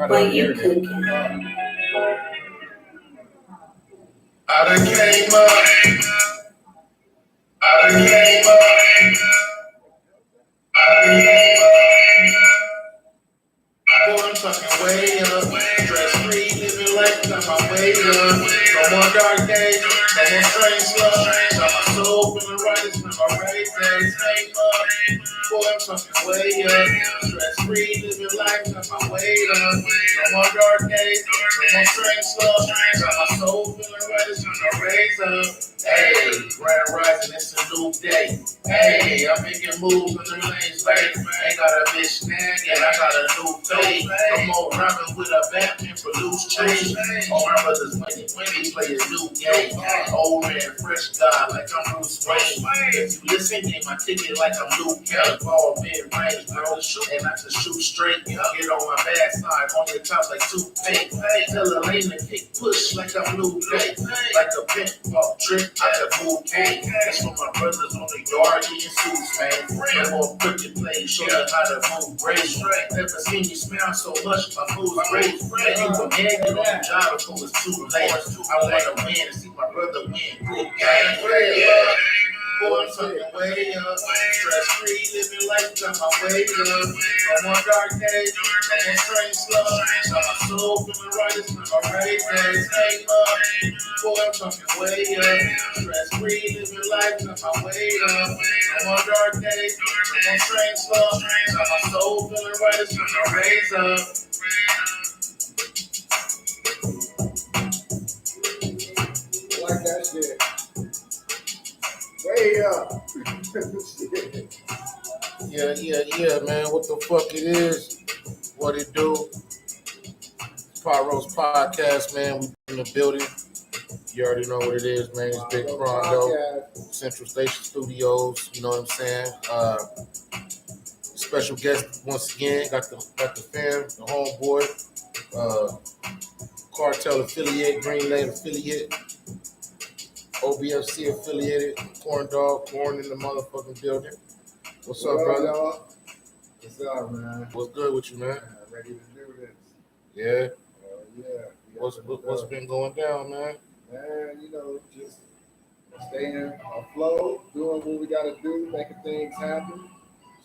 What you cooking? I done came up. I done came up. I done came up. Boy, I'm fucking way up. Stress free, living life, got my way up. No more dark days, no more strange love. Got my soul feeling right, it's been my right days. Came up. Boy, I'm fucking way up. Stress free, living life, got my way up. No more dark days, no more strange love. Got my soul feeling right, it's been my raise up. Hey, grand rising, it's a new day. Hey, I'm making moves in the lanes late. Ain't got a bitch nagging, I got a new fade. No more rhyming with a Batman for loose change. All my brothers winning, play a new game. Old man, fresh guy, like I'm Bruce Wayne. If you listen, get my ticket like I'm Luke Kelly. Ball mid-range, bro, and I can shoot straight. Get on my bad side, on your top like toothpaste. Tell a lane to kick push like I'm Luke Bay. Like a pinball trick. I have moved game. That's for my brothers on the yard eating suits, man. No more cricket plays, show you how to move great. Never seen you smile so much, my mood's great. And you a man, get on the job before it's too late. I want to win and see my brother win. Good game. Boy, I'm fucking way up. Stress free, living life, got my way up. No more dark days, no more strange love. Got my soul feeling right, it's been my right days. Came up. Boy, I'm fucking way up. Stress free, living life, got my way up. No more dark days, no more strange love. Got my soul feeling right, it's been my raise up. I like that shit. Way up. Yeah, man. What the fuck it is? What it do? PotRoast podcast, man. We in the building. You already know what it is, man. It's Big Rondo, Central Station Studios. You know what I'm saying? Special guest once again. Got the fam, the homeboy, Cartel affiliate, Green Lane affiliate. OBFC affiliated, Corn Dog, Corn in the motherfucking building. What's up, brother? Y'all? What's up, man? What's good with you, man? Ready to do this. Yeah. Yeah. What's been going down, man? Man, you know, just staying afloat, doing what we got to do, making things happen.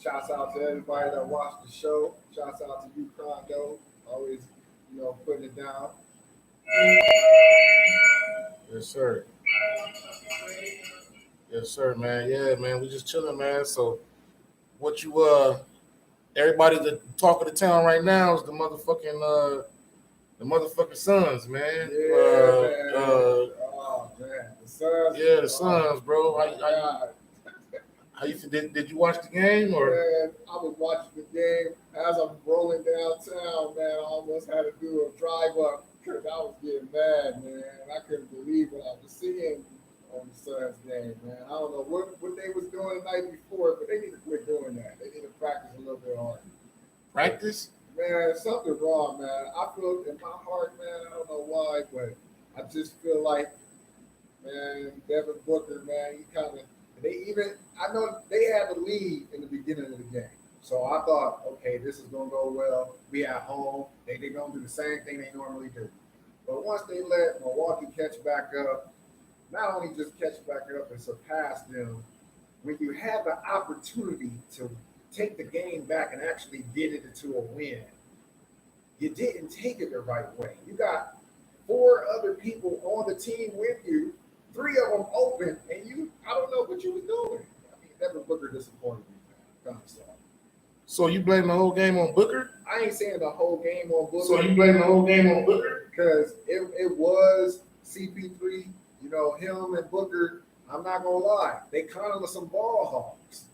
Shouts out to everybody that watched the show. Shouts out to you, Condo. Always, you know, putting it down. Yes, sir. Yes, sir, man. Yeah, man. We just chilling, man. So, what you everybody the talk of the town right now is the motherfucking Suns, man. Yeah, man. Oh man, the Suns. Yeah, the Suns, bro. How you did you watch the game or? Man, I was watching the game as I'm rolling downtown. Man, I almost had to do a drive up because I was getting mad, man. I couldn't believe what I was seeing on the Suns game, man. I don't know what they was doing the night before, but they need to quit doing that. They need to practice a little bit harder. Practice? Man, something wrong, man. I feel in my heart, man, I don't know why, but I just feel like, man, Devin Booker, man, he kind of, I know they had the lead in the beginning of the game. So I thought, okay, this is going to go well. We at home. They're going to do the same thing they normally do. But once they let Milwaukee catch back up, not only just catch back up and surpass them, when you have the opportunity to take the game back and actually get it into a win, you didn't take it the right way. You got 4 other people on the team with you, 3 of them open, and I don't know what you was doing. I mean, Devin Booker disappointed me, man. Kind of sad. So you blame the whole game on Booker? I ain't saying the whole game on Booker. So you blame the whole game on Booker? Because it was CP3, you know, him and Booker, I'm not going to lie, they kind of were some ball hogs.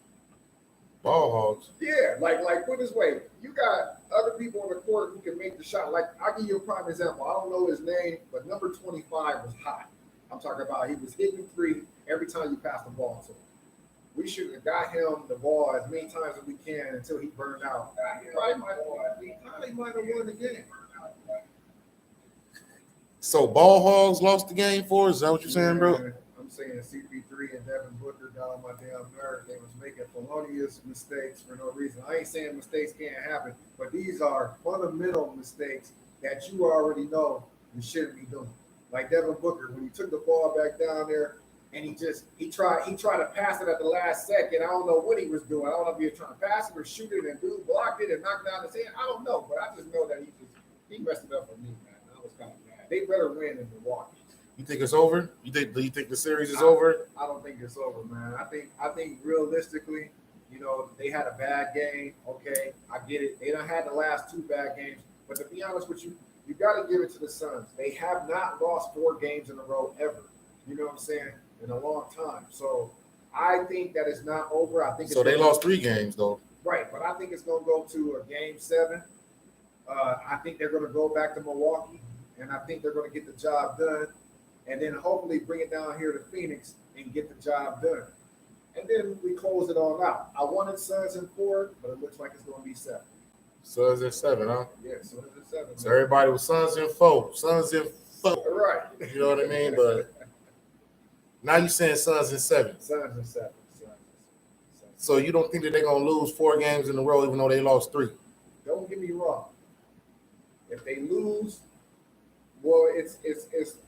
Ball hogs? Yeah, like put it this way, you got other people on the court who can make the shot. Like, I'll give you a prime example. I don't know his name, but number 25 was hot. I'm talking about he was hitting 3 every time you pass the ball to him. We should have got him the ball as many times as we can until he burned out. He probably might have won the game. So ball hogs lost the game for us? Is that what you're saying, bro? I'm saying CP3 and Devin Booker got on my damn nerves. They was making felonious mistakes for no reason. I ain't saying mistakes can't happen, but these are fundamental mistakes that you already know you shouldn't be doing. Like Devin Booker, when he took the ball back down there and he tried to pass it at the last second. I don't know what he was doing. I don't know if he was trying to pass it or shoot it, and dude blocked it and knocked down his hand. I don't know, but I just know that he messed it up for me, man. I was kind of mad. They better win in Milwaukee. You think it's over? Do you think the series is over? I don't think it's over, man. I think realistically, they had a bad game. Okay, I get it. They done had the last 2 bad games, but to be honest with you, you got to give it to the Suns. They have not lost 4 games in a row ever. You know what I'm saying? In a long time. So I think that it's not over. I think so. They lost 3 games though. Right, but I think it's going to go to a game 7. I think they're going to go back to Milwaukee, and I think they're going to get the job done, and then hopefully bring it down here to Phoenix and get the job done. And then we close it on out. I wanted Suns in 4, but it looks like it's going to be 7. Suns in 7, huh? Yeah, Suns in 7. So everybody was Suns in 4. Suns in 4. Right. You know what I mean? But now you're saying Suns in 7. Suns in 7. So you don't think that they're going to lose 4 games in a row even though they lost 3? Don't get me wrong. If they lose, well, it's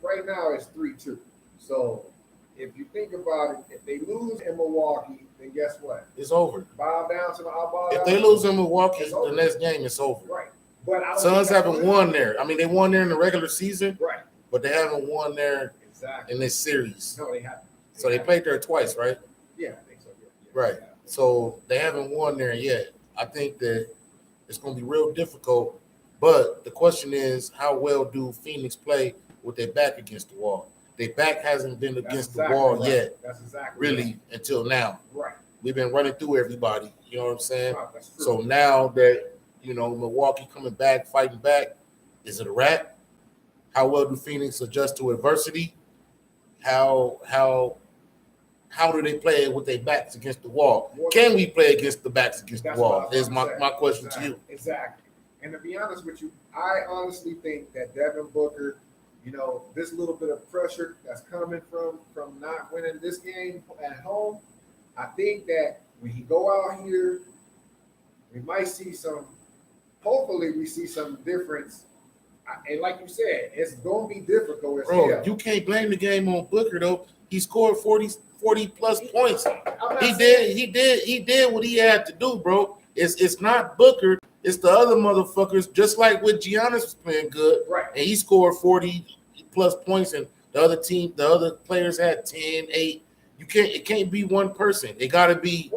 right now it's 3-2. So if you think about it, if they lose in Milwaukee, then guess what? It's over. Bow down to the eyeball. If they lose in Milwaukee, the next game is over. Right. But I don't Suns haven't won there. I mean, they won there in the regular season, right? But they haven't won there in this series. No, they haven't. So they played there twice, right? Yeah, I think so. Yeah. Right. Yeah. So they haven't won there yet. I think that it's going to be real difficult. But the question is, how well do Phoenix play with their back against the wall? Their back hasn't been against the wall yet. That's exactly really until now. Right. We've been running through everybody. You know what I'm saying? Right, that's true. So now that, Milwaukee coming back, fighting back, is it a wrap? How well do Phoenix adjust to adversity? How do they play with their backs against the wall? Can we play against the backs against the wall? Is my question to you. Exactly. And to be honest with you, I honestly think that Devin Booker, this little bit of pressure that's coming from not winning this game at home, I think that when he go out here, we might see hopefully we see some difference. And like you said, it's going to be difficult as hell. You can't blame the game on Booker, though. He scored 40 plus points. He did what he had to do, bro. It's not Booker. It's the other motherfuckers, just like with Giannis was playing good. Right. And he scored 40 plus points, and the other players had 10, 8. It can't be one person. It gotta be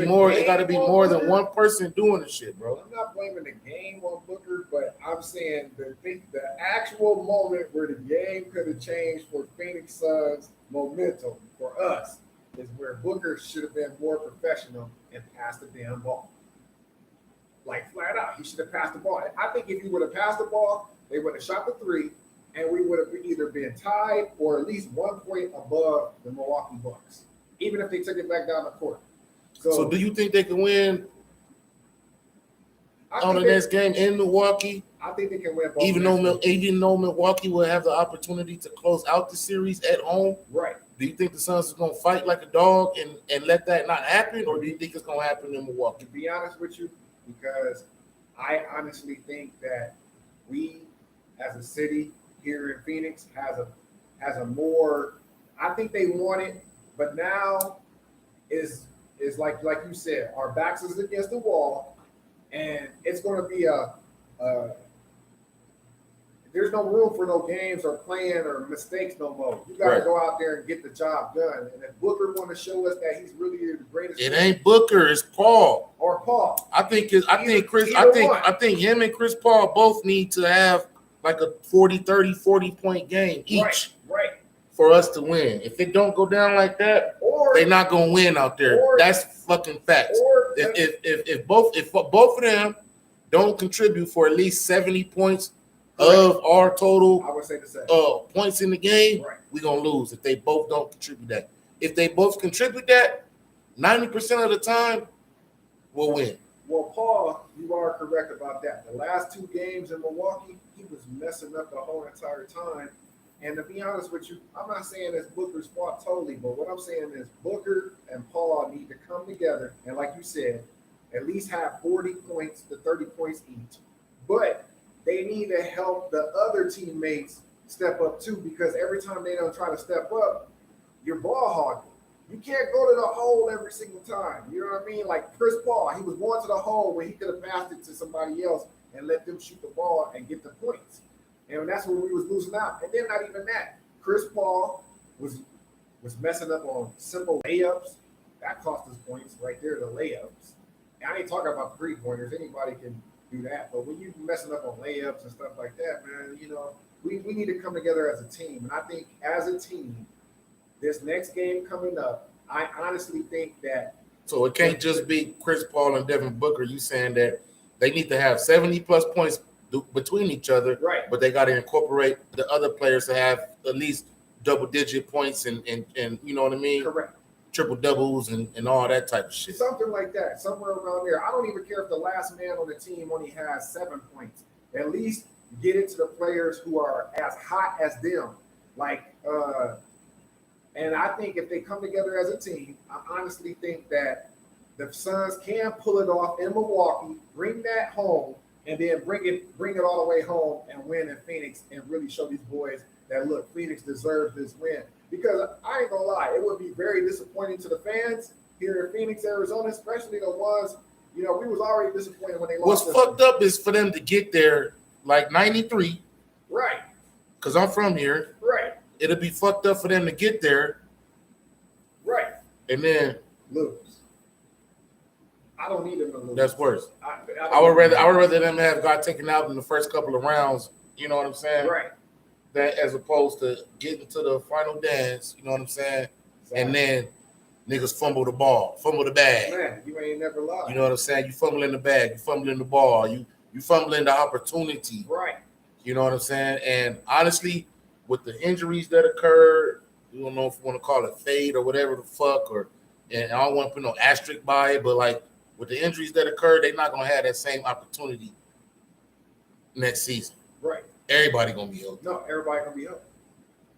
more than one person doing the shit, bro. I'm not blaming the game on Booker, but I'm saying the actual moment where the game could have changed for Phoenix Suns momentum for us is where Booker should have been more professional and passed the damn ball. Like flat out, he should have passed the ball. I think if he would have passed the ball, they would have shot the 3, and we would have either been tied or at least 1 point above the Milwaukee Bucks, even if they took it back down the court. So do you think they can win on the next game in Milwaukee? I think they can win both. Even though Milwaukee will have the opportunity to close out the series at home? Right. Do you think the Suns are going to fight like a dog and let that not happen, or do you think it's going to happen in Milwaukee? To be honest with you, because I honestly think that we, as a city here in Phoenix, has a more. I think they want it, but now is like you said, our backs is against the wall, and it's going to be there's no room for no games or playing or mistakes no more. You got to go out there and get the job done. And if Booker want to show us that he's really the greatest, it ain't Booker, it's Paul. Or Paul. I think him and Chris Paul both need to have like a 40 point game each. Right. For us to win. If it don't go down like that, they're not gonna win out there. That's fucking facts. If both of them don't contribute for at least 70 points of our total, I would say the same. Points in the game, we're gonna lose if they both don't contribute that. If they both contribute that, 90% of the time, we'll win. Well, Paul, you are correct about that. The last 2 games in Milwaukee, he was messing up the whole entire time. And to be honest with you, I'm not saying it's Booker's fault totally, but what I'm saying is Booker and Paul need to come together and, like you said, at least have 40 points to 30 points each. But they need to help the other teammates step up too, because every time they don't try to step up, you're ball hogging. You can't go to the hole every single time. You know what I mean? Like Chris Paul, he was going to the hole when he could have passed it to somebody else and let them shoot the ball and get the points. And that's when we was losing out. And then not even that. Chris Paul was messing up on simple layups. That cost us points right there, the layups. And I ain't talking about three-pointers. Anybody can do that. But when you messing up on layups and stuff like that, man, you know, we need to come together as a team. And I think as a team, this next game coming up, I honestly think that. So it can't just be Chris Paul and Devin Booker. You saying that they need to have 70-plus points between each other, right? But they got to incorporate the other players to have at least double-digit points and you know what I mean? Correct. Triple doubles and all that type of shit. Something like that, somewhere around there. I don't even care if the last man on the team only has 7 points. At least get it to the players who are as hot as them. Like, and I think if they come together as a team, I honestly think that the Suns can pull it off in Milwaukee, bring that home, and then bring it all the way home and win in Phoenix and really show these boys that, look, Phoenix deserves this win. Because I ain't gonna lie, it would be very disappointing to the fans here in Phoenix, Arizona, especially the ones, you know, we was already disappointed when they lost. What's fucked up is for them to get there like 93. Right. Because I'm from here. Right. It'll be fucked up for them to get there. Right. And then lose. I don't need them to lose. That's worse. I would rather them have got taken out in the first couple of rounds. You know what I'm saying? Right. That as opposed to getting to the final dance. You know what I'm saying? Exactly. And then niggas fumble the ball, fumble the bag. Man, you ain't never lied. You know what I'm saying? You fumbling the bag, you fumbling the ball, you fumbling the opportunity. Right. You know what I'm saying? And honestly, with the injuries that occurred, you don't know if you want to call it fade or whatever the fuck, and I don't want to put no asterisk by it, but like with the injuries that occurred, they're not gonna have that same opportunity next season. Right. Everybody gonna be healthy. No, everybody gonna be healthy.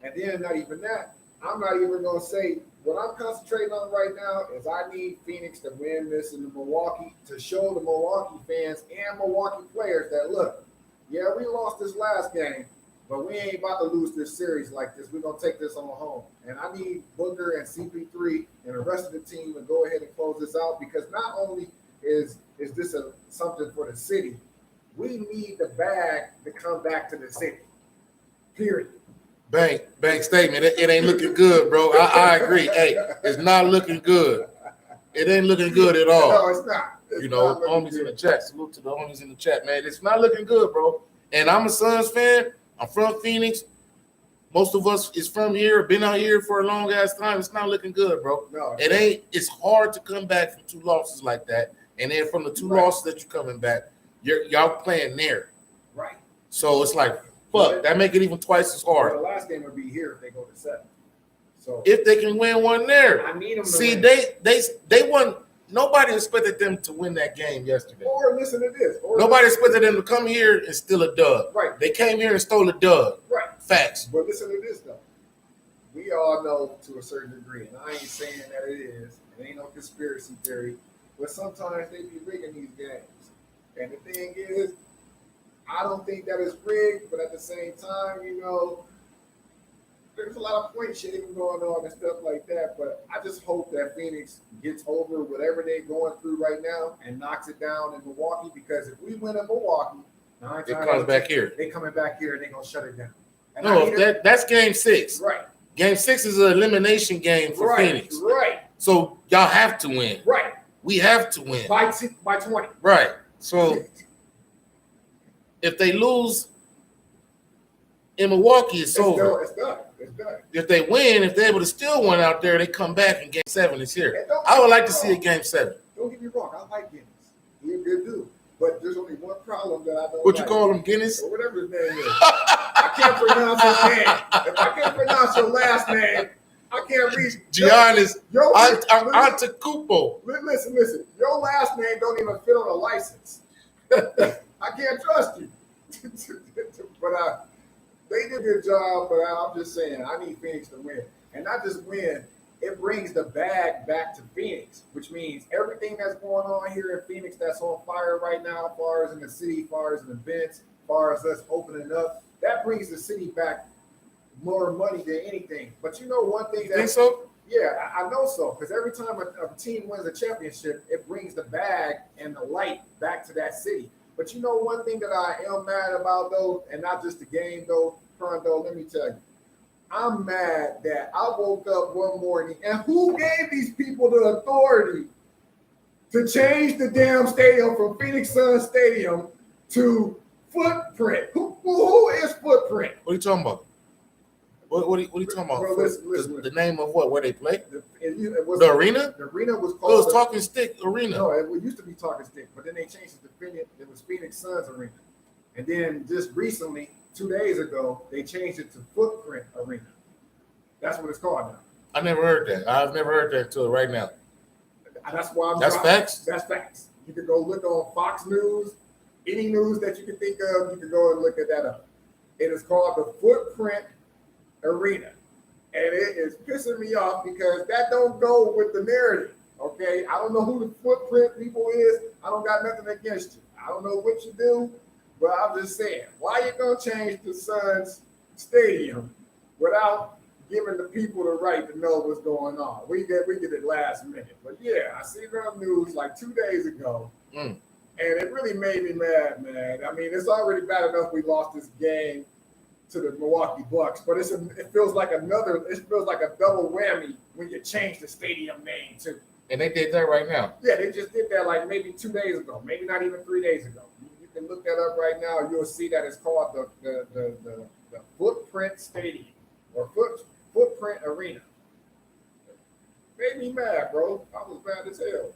And then not even that. I'm not even gonna say what I'm concentrating on right now is I need Phoenix to win this in the Milwaukee to show the Milwaukee fans and Milwaukee players that look, yeah, we lost this last game, but we ain't about to lose this series like this. We're gonna take this on home. And I need Booker and CP3 and the rest of the team to go ahead and close this out, because not only is this something for the city, we need the bag to come back to the city. Period. Bank statement. It ain't looking good, bro. I agree. Hey, it's not looking good. It ain't looking good at all. No, it's not. It's you know, not homies good. in the chat. Salute to the homies in the chat, man. It's not looking good, bro. And I'm a Suns fan. I'm from Phoenix. Most of us is from here, been out here for a long ass time. It's not looking good, bro. No, it ain't. It's hard to come back from 2 losses like that. And then from the 2 losses that you're coming back, y'all playing there. Right. So it's like, fuck, that make it even twice as hard. Well, the last game would be here if they go to 7. So if they can win one there. I need them to see, win. they won. Nobody expected them to win that game yesterday. Or listen to this. Nobody expected them to come here and steal a dub. Right. They came here and stole a dub. Right. Facts. But listen to this, though. We all know to a certain degree, and I ain't saying that it is. It ain't no conspiracy theory. But sometimes they be rigging these games. And the thing is, I don't think that is rigged, but at the same time, you know, there's a lot of point shaving going on and stuff like that. But I just hope that Phoenix gets over whatever they're going through right now and knocks it down in Milwaukee, because if we win in Milwaukee, it comes back here. They coming back here and they're going to shut it down. And no, that's game 6. Right. Game 6 is an elimination game for Phoenix. Right. So y'all have to win. Right. We have to win. By 20. Right. So if they lose in Milwaukee, it's over. It's done. It's done. If they win, if they're able to steal one out there, they come back and game 7 is here. I would like to see a game 7. Don't get me wrong. I like Guinness. He's a good dude. But there's only one problem that I don't What like. you call him, Guinness? Or whatever his name is. I can't pronounce his name. If I can't pronounce your last name, I can't read. Giannis Antetokounmpo. Listen. Your last name don't even fit on a license. I can't trust you. But They did a good job, but I'm just saying I need Phoenix to win, and not just win. It brings the bag back to Phoenix, which means everything that's going on here in Phoenix that's on fire right now, as far as in the city, as far as in events, as far as us opening up, that brings the city back more money than anything. But you know one thing You that think so? yeah, I know so, because every time a team wins a championship, it brings the bag and the light back to that city. But you know one thing that I am mad about though, and not just the game though, Rondo, let me tell you. I'm mad that I woke up one morning and who gave these people the authority to change the damn stadium from Phoenix Suns Stadium to Footprint? Who is Footprint? What are you talking about? What are you talking about? Bro, listen. The name of what? Where they play? It was, The arena? The arena was It called was Talking Stick Arena. No, it used to be Talking Stick, but then they changed it to Phoenix. It was Phoenix Suns Arena. And then just recently, 2 days ago, they changed it to Footprint Arena. That's what it's called now. I never heard that. I've never heard that until right now. And that's why That's facts? That's facts. You can go look on Fox News, any news that you can think of, you can go and look at that up. It is called the Footprint Arena. And it is pissing me off because that don't go with the narrative. Okay, I don't know who the Footprint people is. I don't got nothing against you. I don't know what you do, but I'm just saying, why you gonna change the Suns Stadium without giving the people the right to know what's going on? We get it last minute, but yeah, I see it on the news like 2 days ago, and it really made me mad, man. I mean, it's already bad enough we lost this game to the Milwaukee Bucks, but it feels like a double whammy when you change the stadium name too. And they did that right now. Yeah, they just did that like maybe 2 days ago, maybe not even 3 days ago. You can look that up right now. You'll see that it's called the Footprint Stadium or Footprint Arena. Made me mad, bro. I was mad as hell.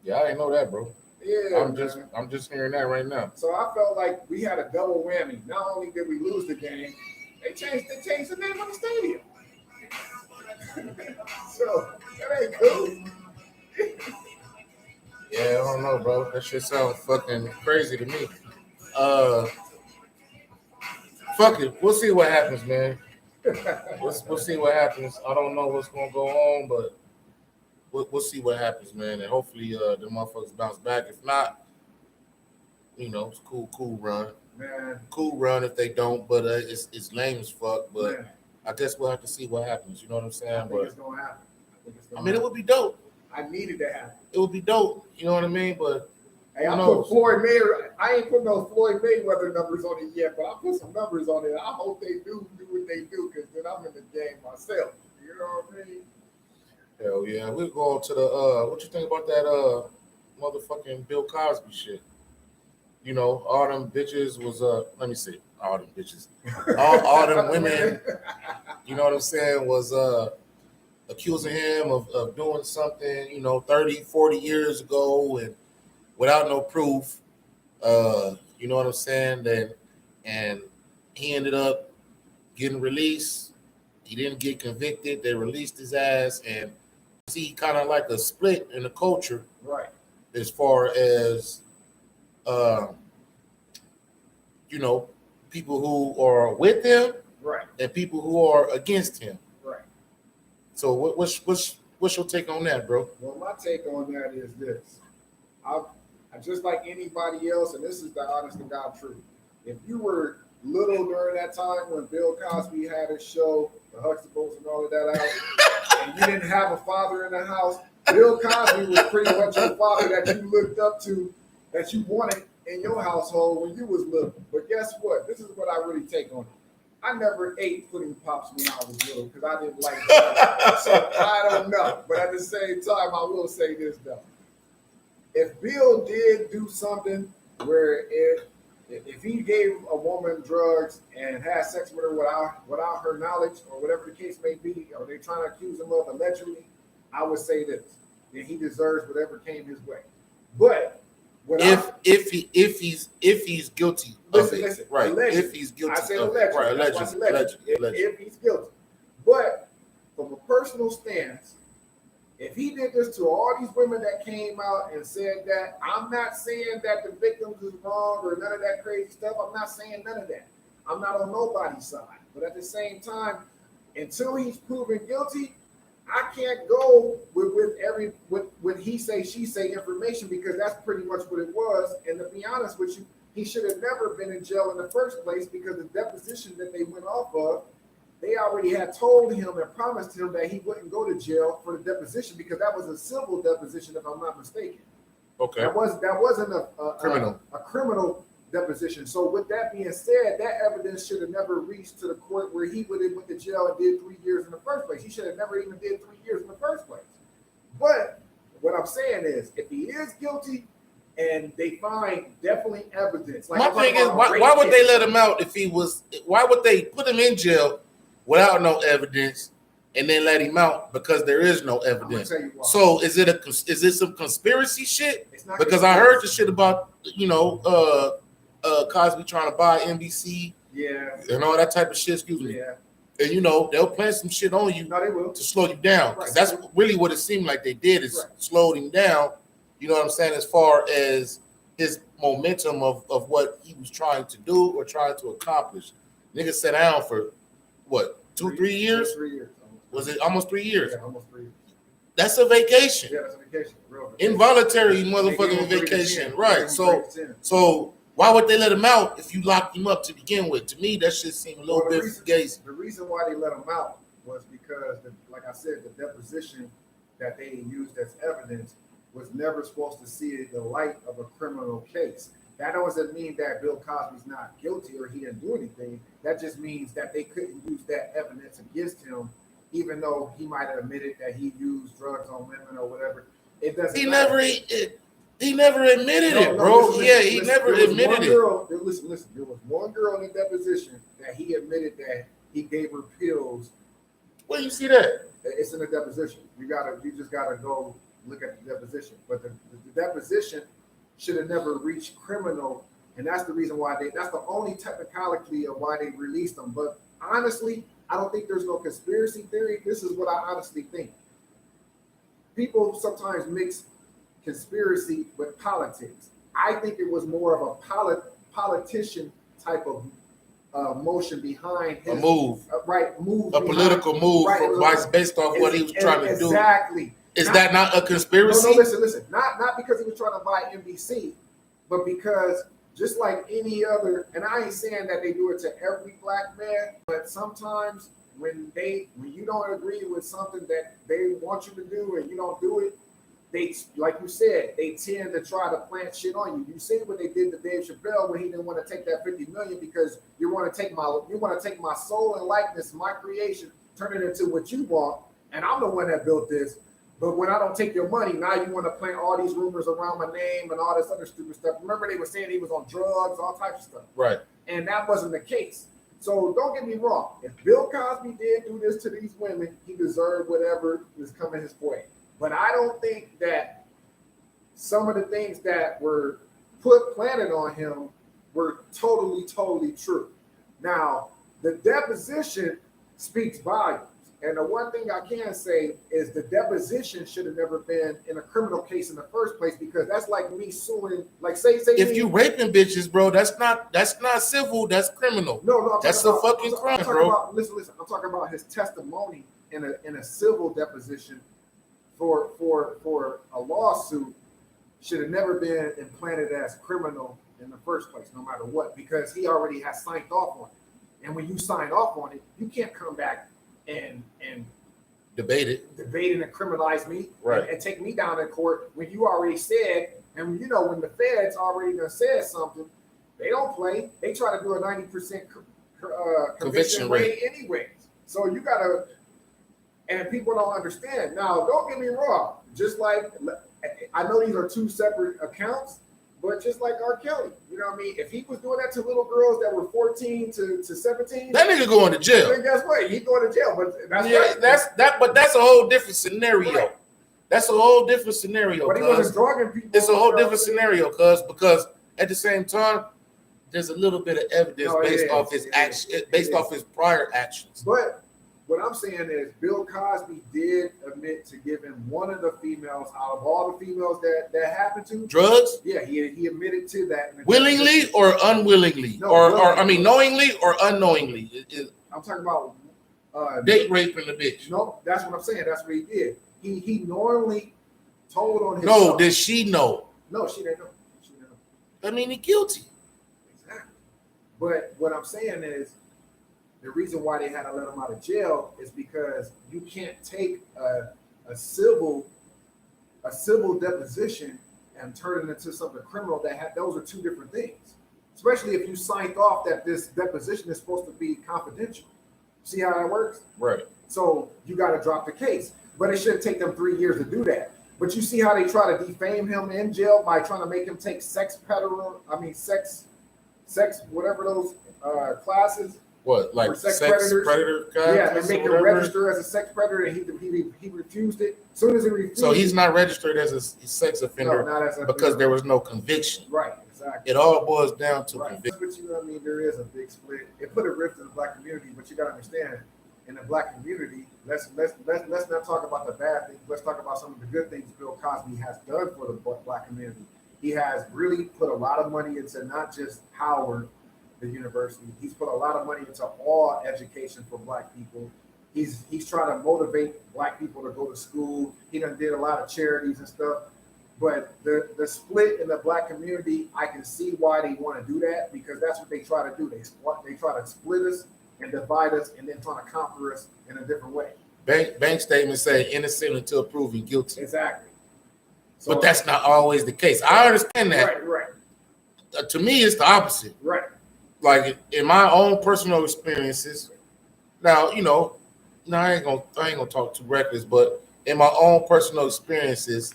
Yeah, I didn't know that, bro. Yeah, I'm just hearing that right now. So I felt like we had a double whammy. Not only did we lose the game, they changed the name of the stadium. So that ain't cool. Yeah, I don't know, bro. That shit sounds fucking crazy to me. Fuck it. We'll see what happens, man. We'll see what happens. I don't know what's gonna go on, but we'll see what happens, man. And hopefully the motherfuckers bounce back. If not, you know, it's cool run. Man. Cool run if they don't, but it's lame as fuck. But Man. I guess we'll have to see what happens. You know what I'm saying? I think it's gonna happen. I mean, it would be dope. I needed to happen. It would be dope. You know what I mean? But hey, I put Floyd Mayweather. I ain't put no Floyd Mayweather numbers on it yet, but I put some numbers on it. I hope they do what they do, because then I'm in the game myself. You know what I mean? Hell yeah. We'll go on to the what you think about that motherfucking Bill Cosby shit? You know, all them bitches was let me see. All them bitches. All them women, you know what I'm saying, was accusing him of doing something, you know, 30, 40 years ago and without no proof. You know what I'm saying? And he ended up getting released. He didn't get convicted. They released his ass, and see kind of like a split in the culture, right? As far as you know, people who are with him, right, and people who are against him, right. So what's your take on that, bro? Well, my take on that is this: I just like anybody else, and this is the honest to God truth. If you were little during that time when Bill Cosby had his show, the Huxtables and all of that out, and you didn't have a father in the house, Bill Cosby was pretty much your father that you looked up to, that you wanted in your household when you was little. But guess what? This is what I really take on it. I never ate pudding pops when I was little because I didn't like it. So I don't know. But at the same time, I will say this though. If Bill did do something where if he gave a woman drugs and had sex with her without her knowledge or whatever the case may be, or they're trying to accuse him of allegedly, I would say this: that he deserves whatever came his way. But if he's guilty, listen, right? Allegedly. If he's guilty, I said allegedly, right? Allegedly. If he's guilty, but from a personal stance, if he did this to all these women that came out and said that, I'm not saying that the victims is wrong or none of that crazy stuff. I'm not saying none of that. I'm not on nobody's side. But at the same time, until he's proven guilty, I can't go with he say she say information because that's pretty much what it was. And to be honest with you, he should have never been in jail in the first place because the deposition that they went off of, they already had told him and promised him that he wouldn't go to jail for the deposition because that was a civil deposition, if I'm not mistaken. Okay. That wasn't a criminal deposition. So with that being said, that evidence should have never reached to the court where he would have went to jail and did 3 years in the first place. He should have never even did 3 years in the first place. But what I'm saying is, if he is guilty and they find definitely evidence, like my thing is, why would they let him out if he was? Why would they put him in jail without no evidence and then let him out because there is no evidence? So is it some conspiracy shit? Because I heard the shit about Cosby trying to buy NBC, and all that type of shit. Excuse me. Yeah. And they'll plant some shit on you No, they will. to slow you down. Right. That's really what it seemed like they did is slowed him down. You know what I'm saying? As far as his momentum of what he was trying to do or trying to accomplish. Nigga sat down for what, 3 years? 3 years. Was it almost 3 years? Yeah, almost 3 years. That's a vacation. Yeah, that's a vacation. Real vacation. Involuntary motherfucking vacation. Right. So why would they let him out if you locked him up to begin with? To me, that shit seemed a little bit gazy. The reason why they let him out was because, like I said, the deposition that they used as evidence was never supposed to see the light of a criminal case. That doesn't mean that Bill Cosby's not guilty or he didn't do anything. That just means that they couldn't use that evidence against him, even though he might have admitted that he used drugs on women or whatever. It doesn't. He never admitted it, bro. He never admitted it. Listen. There was one girl in the deposition that he admitted that he gave her pills. Where you see that? It's in the deposition. You just gotta go look at the deposition. But the deposition should have never reached criminal, and that's the reason why that's the only technicality of why they released them. But honestly, I don't think there's no conspiracy theory. This is what I honestly think. People sometimes mix conspiracy with politics. I think it was more of a politician type of motion behind his move, move, a political move, based off what he was trying to do. Exactly. Is that not a conspiracy? No, listen. Not because he was trying to buy NBC, but because just like any other, and I ain't saying that they do it to every black man, but sometimes when you don't agree with something that they want you to do and you don't do it, they, like you said, they tend to try to plant shit on you. You see what they did to Dave Chappelle when he didn't want to take that $50 million because you want to take my soul and likeness, my creation, turn it into what you want, and I'm the one that built this. But when I don't take your money, now you want to plant all these rumors around my name and all this other stupid stuff. Remember, they were saying he was on drugs, all types of stuff. Right. And that wasn't the case. So don't get me wrong. If Bill Cosby did do this to these women, he deserved whatever was coming his way. But I don't think that some of the things that were planted on him were totally true. Now, the deposition speaks volumes. And the one thing I can say is the deposition should have never been in a criminal case in the first place, because that's like me suing, like say if you raping bitches, bro, that's not civil, that's criminal. No, that's a fucking crime, bro. Listen, I'm talking about his testimony in a civil deposition for a lawsuit should have never been implanted as criminal in the first place, no matter what, because he already has signed off on it. And when you sign off on it, you can't come back and debate it and criminalize me, right, and take me down in court when you already said. And you know, when the feds already done said something, they don't play. They try to do a 90% conviction rate anyways. So you gotta, and people don't understand. Now, don't get me wrong. Just like, I know these are two separate accounts, but just like R. Kelly, you know what I mean? If he was doing that to little girls that were 14 to 17, that nigga going to jail. Then guess what? He's going to jail. But that's a whole different scenario. Right. That's a whole different scenario. But he wasn't drugging people. It's a whole different scenario, because at the same time, there's a little bit of evidence based off his action, based off his prior actions. But what I'm saying is Bill Cosby did admit to giving one of the females out of all the females that happened to drugs. Yeah, he admitted to that. Willingly or unwillingly, No, or willingly. I mean, knowingly or unknowingly. I'm talking about date raping the bitch. No, that's what I'm saying. That's what he did. He normally told on his. No, son. did she know? No, she didn't know. She didn't know. I mean, he's guilty. Exactly. But what I'm saying is, the reason why they had to let him out of jail is because you can't take a civil deposition and turn it into something criminal. Those are two different things. Especially if you signed off that this deposition is supposed to be confidential. See how that works? Right. So you got to drop the case. But it shouldn't take them 3 years to do that. But you see how they try to defame him in jail by trying to make him take sex, whatever those classes. What, like sex predator? Yeah, and make him register as a sex predator, and he refused it. As soon as he refused, so he's not registered as a sex offender because there was no conviction. Right, exactly. It all boils down to conviction. But you know what I mean? There is a big split. It put a rift in the black community, but you got to understand, in the black community, let's not talk about the bad things. Let's talk about some of the good things Bill Cosby has done for the black community. He has really put a lot of money into not just Howard, the university. He's put a lot of money into all education for black people. He's trying to motivate black people to go to school. He done did a lot of charities and stuff. But the split in the black community, I can see why they want to do that, because that's what they try to do. They try to split us and divide us, and then trying to conquer us in a different way. Bank statements say innocent until proven guilty. Exactly. So, but that's not always the case. I understand that. Right. To me, it's the opposite. Right. Like in my own personal experiences. Now, I ain't gonna talk too reckless, but in my own personal experiences,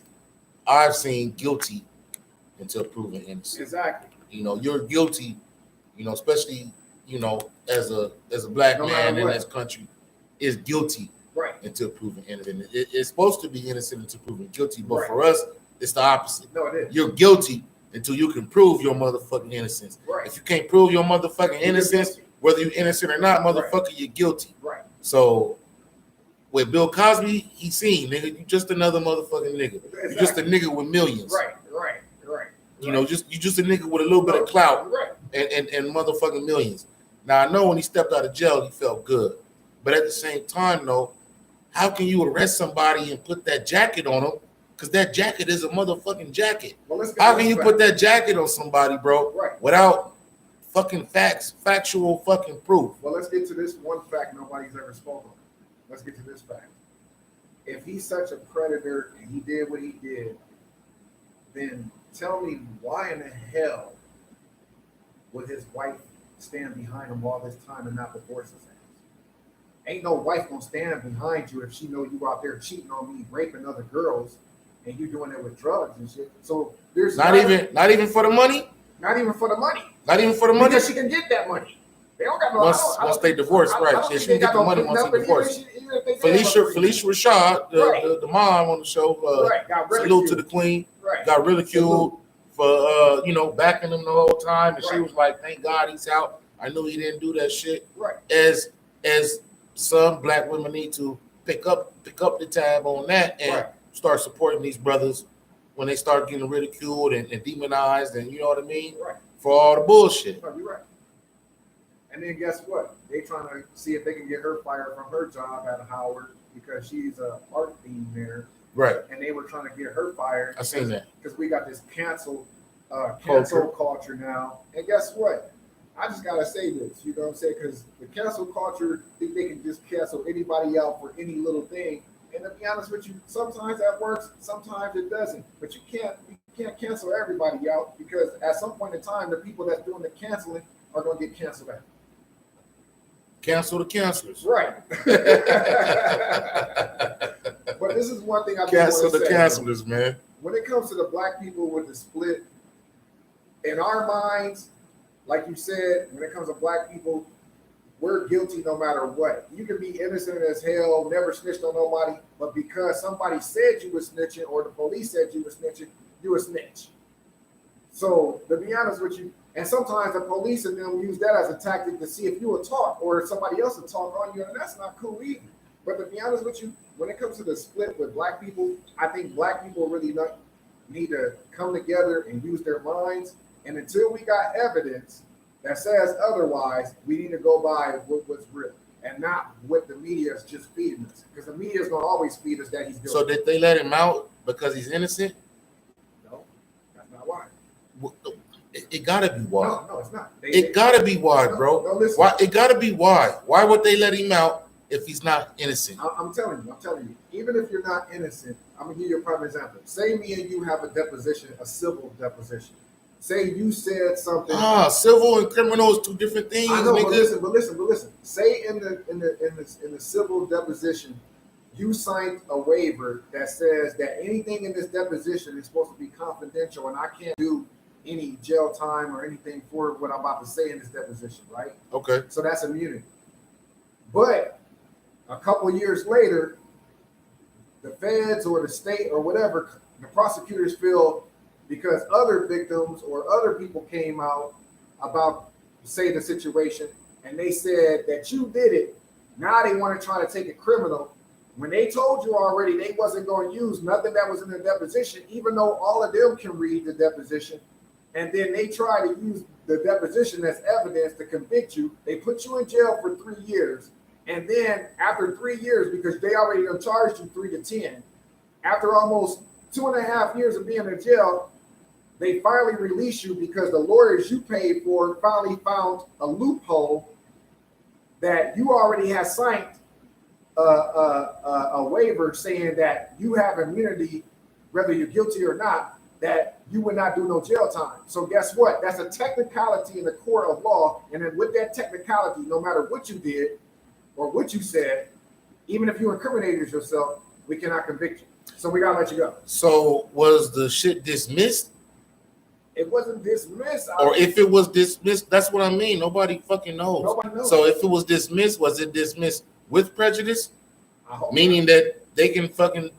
I've seen guilty until proven innocent. Exactly. You're guilty. Especially as a black man in this country, is guilty until proven innocent. It's supposed to be innocent until proven guilty, but for us, it's the opposite. No, it is. You're guilty until you can prove your motherfucking innocence. Right. If you can't prove your motherfucking innocence, whether you're innocent or not, motherfucker, you're guilty. Right. So with Bill Cosby, he seen, nigga, you just another motherfucking nigga. Exactly. You're just a nigga with millions. Right. You just a nigga with a little bit of clout and motherfucking millions. Now, I know when he stepped out of jail, he felt good. But at the same time, though, how can you arrest somebody and put that jacket on them? Because that jacket is a motherfucking jacket. How can you put that jacket on somebody, bro, without fucking factual fucking proof? Well, let's get to this one fact nobody's ever spoken on. Let's get to this fact. If he's such a predator and he did what he did, then tell me why in the hell would his wife stand behind him all this time and not divorce his ass? Ain't no wife gonna stand behind you if she know you out there cheating on me, raping other girls, and you doing it with drugs and shit. So there's not even for the money. Not even for the money. Not even for the money. Because she can get that money. They don't got no. Once they divorce, right? She can get the money once they divorce. Felicia Rashad, the mom on the show, salute to the queen. Got ridiculed for backing him the whole time, and she was like, "Thank God he's out. I knew he didn't do that shit." Right. As some black women need to pick up the tab on that and start supporting these brothers when they start getting ridiculed and demonized, and you know what I mean, for all the bullshit. No, you're right. And then guess what? They trying to see if they can get her fired from her job at Howard because she's a art theme there. Right. And they were trying to get her fired. I seen that. Because we got this cancel culture now. And guess what? I just gotta say this, you know what I'm saying? Because the cancel culture, they can just cancel anybody out for any little thing. And to be honest with you, sometimes that works, sometimes it doesn't. But you can't cancel everybody out, because at some point in time, the people that's doing the canceling are gonna get canceled out. Cancel the cancelers. Right. But this is one thing I cancel the say, cancelers, man. When it comes to the black people with the split, in our minds, like you said, when it comes to black people, we're guilty no matter what. You can be innocent as hell, never snitched on nobody, but because somebody said you were snitching or the police said you were snitching, you a snitch. So to be honest with you, And sometimes the police and them use that as a tactic to see if you will talk or if somebody else will talk on you, and that's not cool either. But to be honest with you, when it comes to the split with black people, I think black people really need to come together and use their minds. And until we got evidence that says otherwise, we need to go by what's real and not what the media is just feeding us. Because the media is going to always feed us that he's guilty. So did they let him out because he's innocent? No, that's not why. It gotta be why. No, it's not. It gotta be why, bro. No, listen. Why? It gotta be why. Why would they let him out if he's not innocent? I'm telling you. Even if you're not innocent, I'm gonna give you a prime example. Say me and you have a deposition, a civil deposition. Say you said something. Civil and criminal is two different things. I know, nigga. but listen. Say in the civil deposition, you signed a waiver that says that anything in this deposition is supposed to be confidential, and I can't do any jail time or anything for what I'm about to say in this deposition, right? Okay. So that's immunity. But a couple of years later, the feds or the state or whatever, the prosecutors feel because other victims or other people came out about, say, the situation, and they said that you did it. Now they want to try to take it criminal. When they told you already they wasn't going to use nothing that was in the deposition, even though all of them can read the deposition, and then they try to use the deposition as evidence to convict you. They put you in jail for 3 years. And then after 3 years, because they already charged you 3 to 10, after almost 2.5 years of being in jail, they finally release you because the lawyers you paid for finally found a loophole that you already had signed a waiver saying that you have immunity, whether you're guilty or not, that you would not do no jail time. So guess what? That's a technicality in the court of law. And then with that technicality, no matter what you did or what you said, even if you incriminated yourself, we cannot convict you. So we gotta let you go. So was the shit dismissed? It wasn't dismissed. Or if it was dismissed, that's what I mean. Nobody fucking knows. Nobody knows. So if it was dismissed, was it dismissed with prejudice? I hope Meaning that they can fucking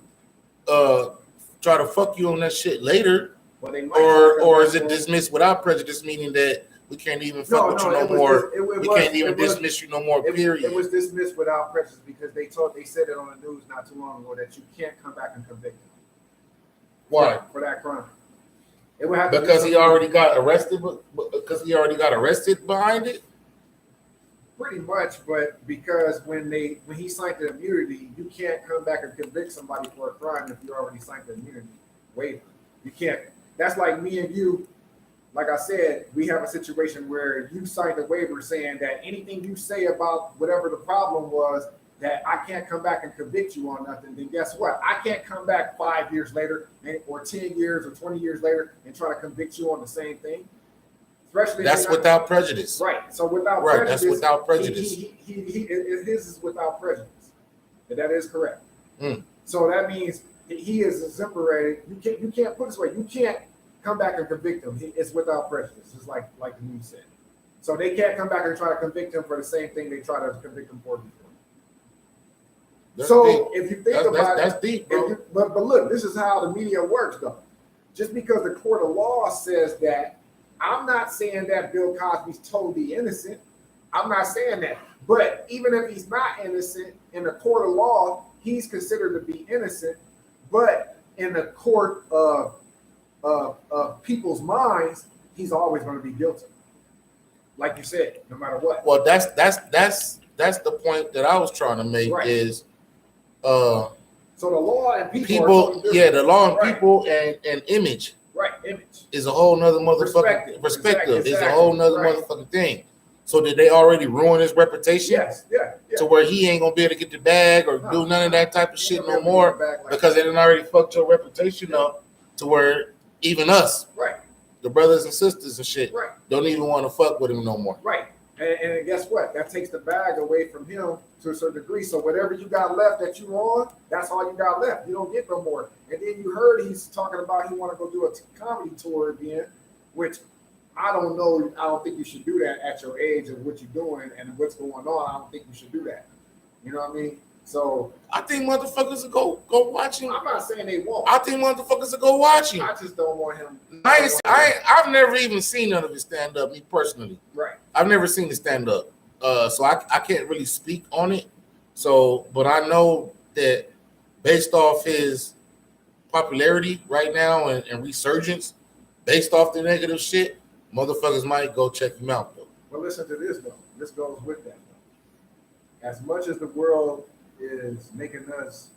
try to fuck you on that shit later, well, they might or is it dismissed without prejudice, meaning that we can't even fuck with you no more? We can't even dismiss you no more. Period. It was dismissed without prejudice because they said it on the news not too long ago that you can't come back and convict him. Why? For that crime. It would have to because he already got arrested. Because he already got arrested behind it. Pretty much, but because when he signed the immunity, you can't come back and convict somebody for a crime if you already signed the immunity waiver. You can't. That's like me and you. Like I said, we have a situation where you signed a waiver saying that anything you say about whatever the problem was, that I can't come back and convict you on nothing. Then guess what? I can't come back 5 years later, or 10 years, or 20 years later, and try to convict you on the same thing. That's without prejudice. Right. So without right, prejudice. That's without prejudice. His is without prejudice. That is correct. Mm. So that means he is exonerated. You can't put it this way. You can't come back and convict him. It's without prejudice. It's like the news said. So they can't come back and try to convict him for the same thing they try to convict him for before. That's so deep. If you think about that's deep, bro. But look, this is how the media works, though. Just because the court of law says that, I'm not saying that Bill Cosby's totally innocent. I'm not saying that. But even if he's not innocent, in the court of law, he's considered to be innocent. But in the court of people's minds, he's always going to be guilty. Like you said, no matter what. Well, that's the point that I was trying to make. Right. Is so the law and people the law and right. People and image. Right, image is a whole nother motherfucking perspective. Exactly. Is a whole nother right. Motherfucking thing. So did they already ruin his reputation? Yes, yeah. To where he ain't gonna be able to get the bag or do none of that type of shit no more because they done already fucked your reputation up to where even us, right, the brothers and sisters and shit, right, don't even want to fuck with him no more. Right. And guess what? That takes the bag away from him to a certain degree. So whatever you got left that you on, that's all you got left. You don't get no more. And then you heard he's talking about he want to go do a comedy tour again, which I don't know. I don't think you should do that at your age and what you're doing and what's going on. I don't think you should do that. You know what I mean? So I think motherfuckers will go watch him. I'm not saying they won't. I think motherfuckers will go watch him. I just don't want him. I've never even seen none of his stand up. Me personally, Right. I've never seen his stand up. So I can't really speak on it. So, but I know that based off his popularity right now and resurgence, based off the negative shit, motherfuckers might go check him out though. Well, listen to this though. This goes with that though. As much as the world is making us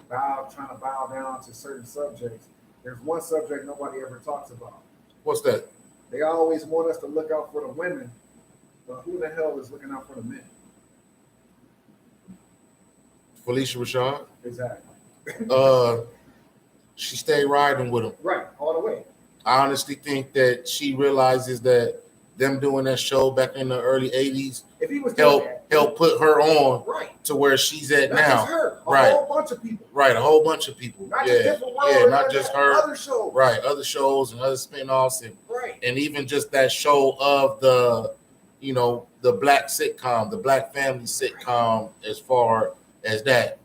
trying to bow down to certain subjects, there's one subject nobody ever talks about. What's that? They always want us to look out for the women, but who the hell is looking out for the men? Felicia Rashad. Exactly. She stayed riding with him. Right, all the way. I honestly think that she realizes that them doing that show back in the early 80s If he was help put her on right to where she's at not now. just her, a Right. whole bunch of people. Right, a whole bunch of people. Not yeah, just different world, yeah, not just her. Other shows. Right, other shows and other spin-offs Right. and even just that show of the, you know, the black sitcom, the black family sitcom, as far as that.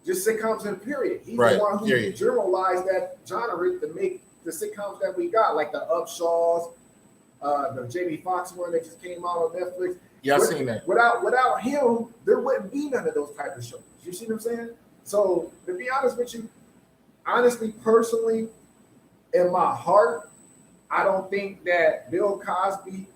Just sitcoms in period. He's Right, the one who period. generalized that genre to make the sitcoms that we got, like the Upshaws, the Jamie Foxx one that just came out on Netflix. Yeah, I seen that. Without him, there wouldn't be none of those type of shows. You see what I'm saying? So to be honest with you, honestly, personally, in my heart, I don't think that Bill Cosby.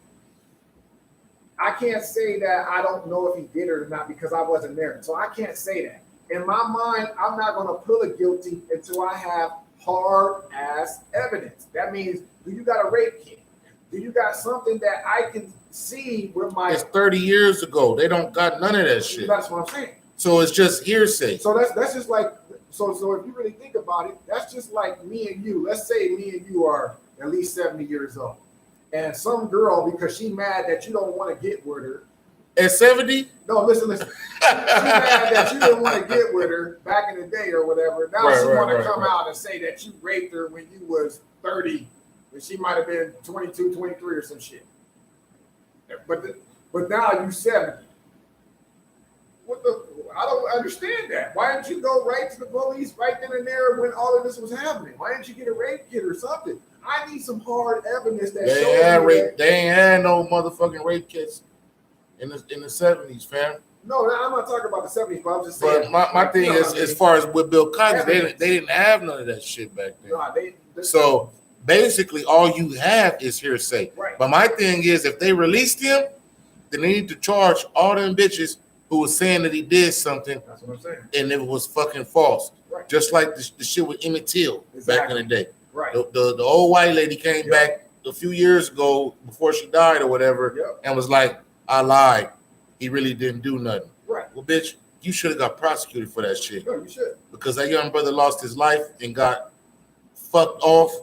I can't say that I don't know if he did it or not because I wasn't there. So I can't say that. In my mind, I'm not going to pull a guilty until I have hard ass evidence. That means, do you got a rape kit? Do you got something that I can see where my? It's 30 years ago. They don't got none of that shit. That's what I'm saying. So it's just hearsay. So that's just like so if you really think about it, that's just like me and you. Let's say me and you are at least 70 years old, and some girl, because she mad that you don't want to get with her. At 70? No, listen. She mad that you didn't want to get with her back in the day or whatever. Now she want to come out and say that you raped her when you was 30, when she might have been 22, 23 or some shit. But now you 70. I don't understand that. Why didn't you go right to the police right then and there when all of this was happening? Why didn't you get a rape kit or something? I need some hard evidence that shows they ain't had no motherfucking rape kits in the 70s, fam. No, I'm not talking about the 70s, but I'm just saying. But my thing is, as far as with Bill Cosby, they didn't have none of that shit back then. No, so basically, all you have is hearsay. Right. But my thing is, if they released him, then they need to charge all them bitches who was saying that he did something. That's what I'm saying. And it was fucking false. Right. Just like the shit with Emmett Till back in the day. Right. The old white lady came back a few years ago before she died or whatever and was like, I lied. He really didn't do nothing. Right. Well, bitch, you should have got prosecuted for that shit. No, you should. Because that young brother lost his life and got fucked off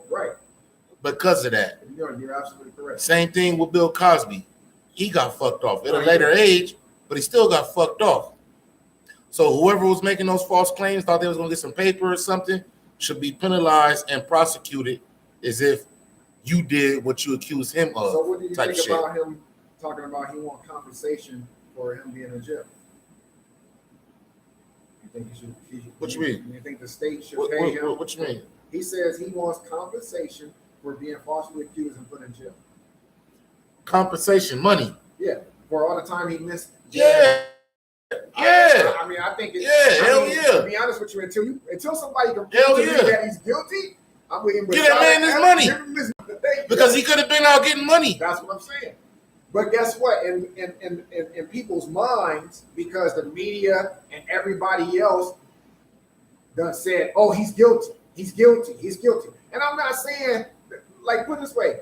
because of that. You're absolutely correct. Same thing with Bill Cosby. He got fucked off at a later age, but he still got fucked off. So whoever was making those false claims, thought they was going to get some paper or something, should be penalized and prosecuted as if you did what you accused him of. So what do you think shit. about him talking about he want compensation for him being in jail? You think he should? What you mean? You think the state should pay him? What you mean? He says he wants compensation for being falsely accused and put in jail. Compensation, money. Yeah, for all the time he missed. Yeah. I mean, I think. Hell yeah. To be honest with you, until somebody can prove to me that he's guilty, I'm waiting. Get that man his money because he could have been out getting money. That's what I'm saying. But guess what? In people's minds, because the media and everybody else done said, "Oh, he's guilty. He's guilty. He's guilty." And I'm not saying, like, put it this way,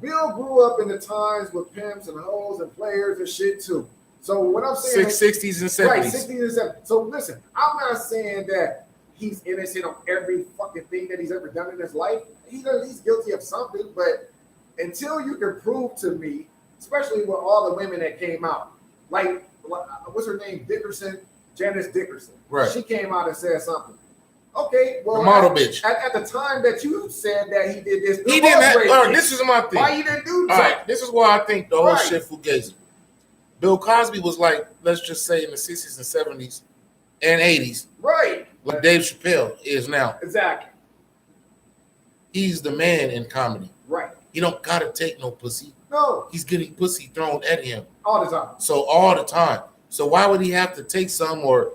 Bill grew up in the times with pimps and hoes and players and shit too. So what I'm saying, 60s and 70s, right? 60s and 70s. So listen, I'm not saying that he's innocent of every fucking thing that he's ever done in his life. He's guilty of something, but until you can prove to me, especially with all the women that came out, like what's her name, Janice Dickerson. Right. She came out and said something. Okay, well, the model bitch. At the time that you said that he did this, he didn't have. This is my thing. Why you didn't do that? All right, this is why I think the whole shit fugazi. Bill Cosby was like, let's just say in the 60s and 70s, and 80s, Right. like Dave Chappelle is now. Exactly. He's the man in comedy. Right. He don't gotta take no pussy. No. He's getting pussy thrown at him All the time. So all the time. So why would he have to take some or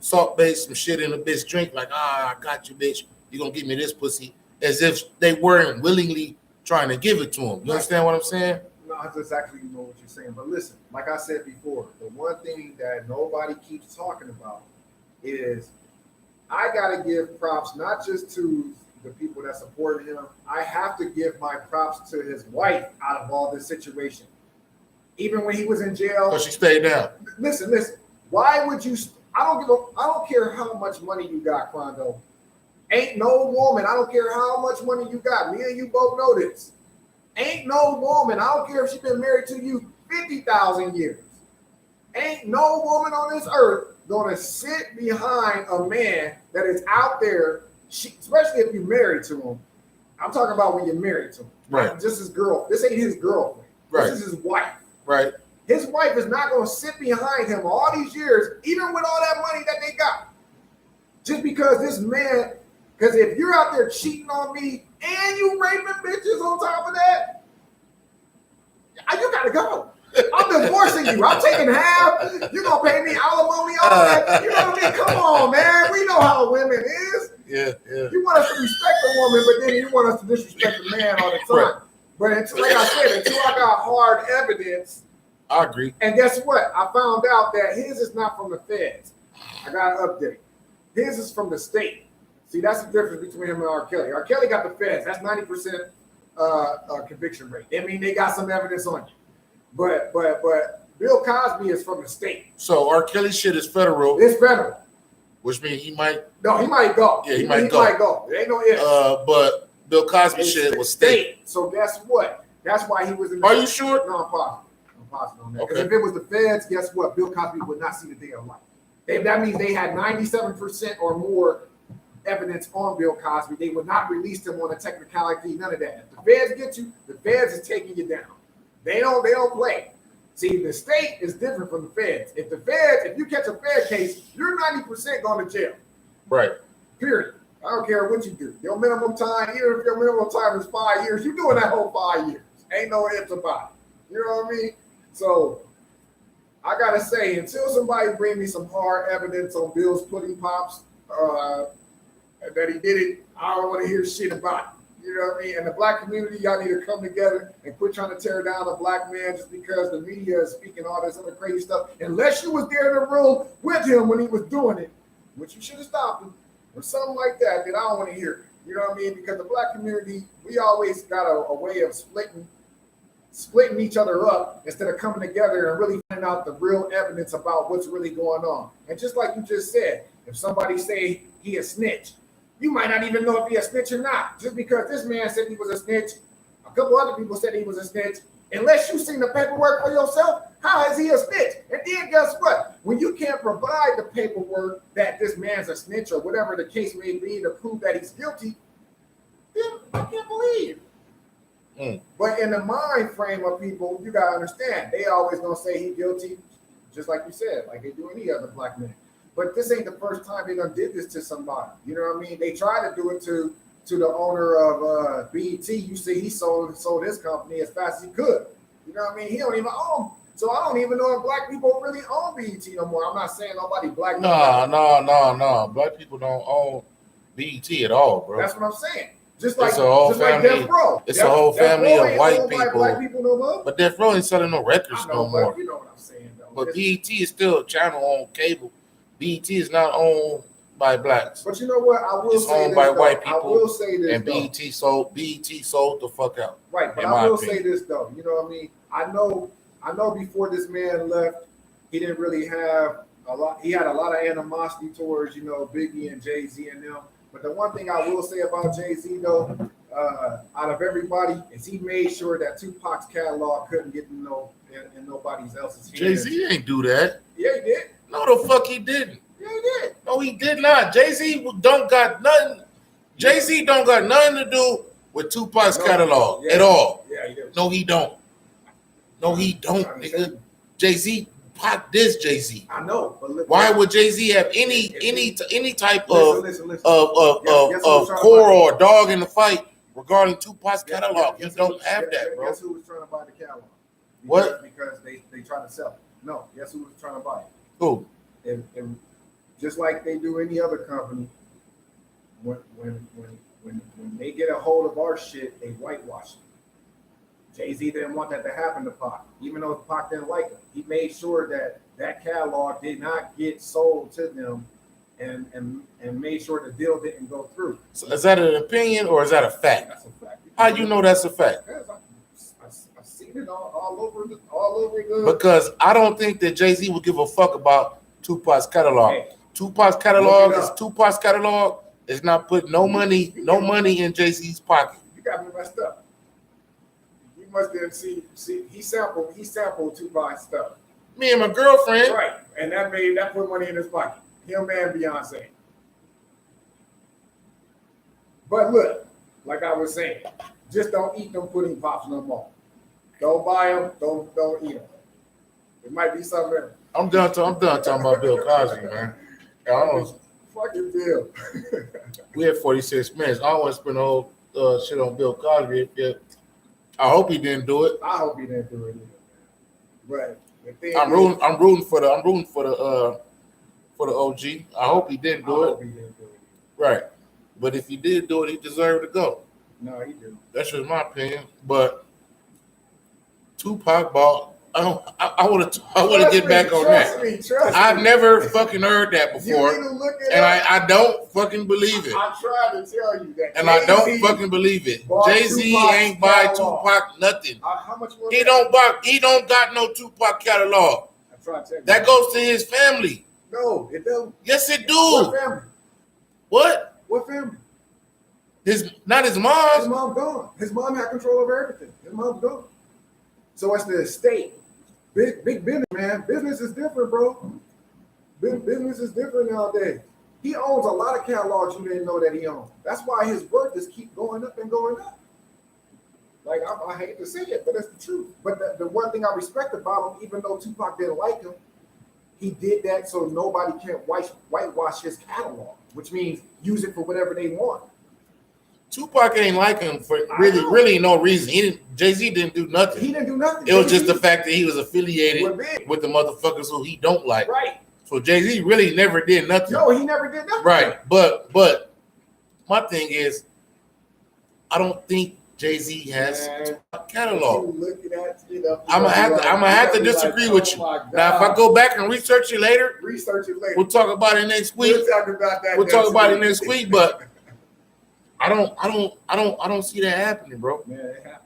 salt base some shit in a bitch drink like I got you, bitch. You gonna give me this pussy as if they weren't willingly trying to give it to him. You understand what I'm saying? No, I just actually know what you're saying. But listen, like I said before, the one thing that nobody keeps talking about is I gotta give props not just to the people that supported him. I have to give my props to his wife out of all this situation. Even when he was in jail, Because she stayed down. Listen. Why would you? I don't care how much money you got, Quando. Ain't no woman. I don't care how much money you got. Me and you both know this. Ain't no woman. I don't care if she's been married to you 50,000 years. Ain't no woman on this earth gonna sit behind a man that is out there. Especially if you're married to him. I'm talking about when you're married to him. Right. This is girl. This ain't his girlfriend. Right. This is his wife. Right. His wife is not going to sit behind him all these years, even with all that money that they got. Just because this man, because if you're out there cheating on me and you raping bitches on top of that, you got to go. I'm divorcing you. I'm taking half. You're going to pay me alimony, all that. You know what I mean? Come on, man. We know how women is. Yeah. You want us to respect the woman, but then you want us to disrespect the man all the time. Right. But like I said, until I got hard evidence, I agree. and guess what? I found out that his is not from the feds. I got an update. His is from the state. See, that's the difference between him and R. Kelly. R. Kelly got the feds. That's 90% conviction rate. I mean, they got some evidence on you. But Bill Cosby is from the state. So R. Kelly shit is federal. It's federal. Which means he might. No, he might go. Yeah, he might go. There ain't no if. But Bill Cosby shit was state. So guess what? That's why he was in the Are you sure? No, I'm positive on that. Because Okay. if it was the feds, guess what? Bill Cosby would not see the day of life. That means they had 97% or more evidence on Bill Cosby. They would not release him on a technicality, none of that. If the feds get you, the feds is taking you down. They don't play. See, the state is different from the feds. If you catch a Fed case, you're 90% going to jail. Right. Period. I don't care what you do. Your minimum time, even if your minimum time is 5 years, you're doing that whole 5 years. Ain't no ifs about it. You know what I mean? So I gotta say, until somebody bring me some hard evidence on Bill's pudding pops that he did it, I don't want to hear shit about it. You know what I mean? And the black community, y'all need to come together and quit trying to tear down a black man just because the media is speaking all this other crazy stuff. Unless you was there in the room with him when he was doing it, which you should have stopped him, or something like that, then I don't want to hear it. You know what I mean? Because the black community, we always got a way of splitting each other up instead of coming together and really finding out the real evidence about what's really going on. And just like you just said, if somebody say he a snitch, you might not even know if he a snitch or not. Just because this man said he was a snitch, a couple other people said he was a snitch. Unless you seen the paperwork for yourself, how is he a snitch? And then guess what? When you can't provide the paperwork that this man's a snitch or whatever the case may be to prove that he's guilty, then I can't believe. But in the mind frame of people, you gotta understand, they always gonna say he's guilty, just like you said, like they do any other black man. But this ain't the first time they done did this to somebody. You know what I mean? They tried to do it to the owner of BET. You see, he sold his company as fast as he could. You know what I mean? He don't even own. So I don't even know if black people really own BET no more. I'm not saying nobody black. No. Black people don't own BET at all, bro. That's what I'm saying. Just like family. Death Row. It's a whole family of white people. Black people no more. But Death Row ain't selling no records no more. You know what I'm saying, though. But BET is still a channel on cable. BET is not owned by blacks. But you know what? I will it's say owned this, by though. white people. I will say this, and BET sold the fuck out. Right, but I will say this though. You know what I mean? I know before this man left, he didn't really have a lot. He had a lot of animosity towards, Biggie and Jay-Z and them. But the one thing I will say about Jay-Z though, out of everybody, is he made sure that Tupac's catalog couldn't get in nobody's else's hands. Jay-Z ain't do that. Yeah, he did. No, the fuck he didn't. Yeah, he did. No, he did not. Jay-Z don't got nothing. Jay-Z don't got nothing to do with Tupac's catalog at all. Yeah, he did. No, he don't. No, he don't, nigga. Jay-Z Pac dissed Jay-Z. I know, but look, Why would Jay-Z have any type listen. of core or dog in the fight regarding Tupac's catalog? You don't have that, bro. Guess who was trying to buy the catalog? What? Because they trying to sell it. No, guess who was trying to buy it? Who? And just like they do any other company, when they get a hold of our shit, they whitewash it. Jay-Z didn't want that to happen to Pac, even though Pac didn't like him. He made sure that catalog did not get sold to them, and made sure the deal didn't go through. So is that an opinion or is that a fact? That's a fact. How you know that's a fact? Because I've seen it all over the. Because I don't think that Jay-Z would give a fuck about Tupac's catalog. Hey, Tupac's catalog is not putting no money in Jay-Z's pocket. You got me messed up. You must have seen he sampled Tupac's stuff. Me and my girlfriend. Right. And that put money in his pocket. Him and Beyonce. But look, like I was saying, just don't eat them pudding pops no more. Don't buy them. Don't eat them. It might be something else. I'm done talking about Bill Cosby, man. I don't. Fucking Bill. We had 46 minutes. I don't want to spend the whole shit on Bill Cosby. I hope he didn't do it. I hope he didn't do it either, man. But I'm rooting for the OG. I hope he didn't do it. He didn't do it. Right. But if he did do it, he deserved to go. No, he didn't. That's just my opinion. But Tupac bought. I want to get back on that. Trust I've me. never fucking heard that before, You need to look it and up. I don't fucking believe it. I tried to tell you that. And I don't fucking believe it. Jay-Z ain't buy Tupac nothing. How much was He don't got no Tupac catalog. I tried to tell you That goes to his family. No, it don't. Yes, it do. What family? What? What family? Not his His mom's. mom gone. His mom had control over everything. His mom's gone. So it's the estate. Big business, man. Business is different, bro. Business is different nowadays. He owns a lot of catalogs you didn't know that he owned. That's why his worth just keep going up and going up. Like, I hate to say it, but it's the truth. But the one thing I respect about him, even though Tupac didn't like him, he did that so nobody can whitewash his catalog, which means use it for whatever they want. Tupac ain't like him for really no reason. Jay-Z didn't do nothing. He didn't do nothing. It was just the fact that he was affiliated With with the motherfuckers who he don't like. Right. So Jay-Z really never did nothing. No, he never did nothing. Right. But my thing is, I don't think Jay-Z has a catalog. I'm gonna have to disagree with you. Now, if I go back and research it later, we'll talk about it next week. We'll talk about it next week, but I don't see that happening, bro. Man, it happened.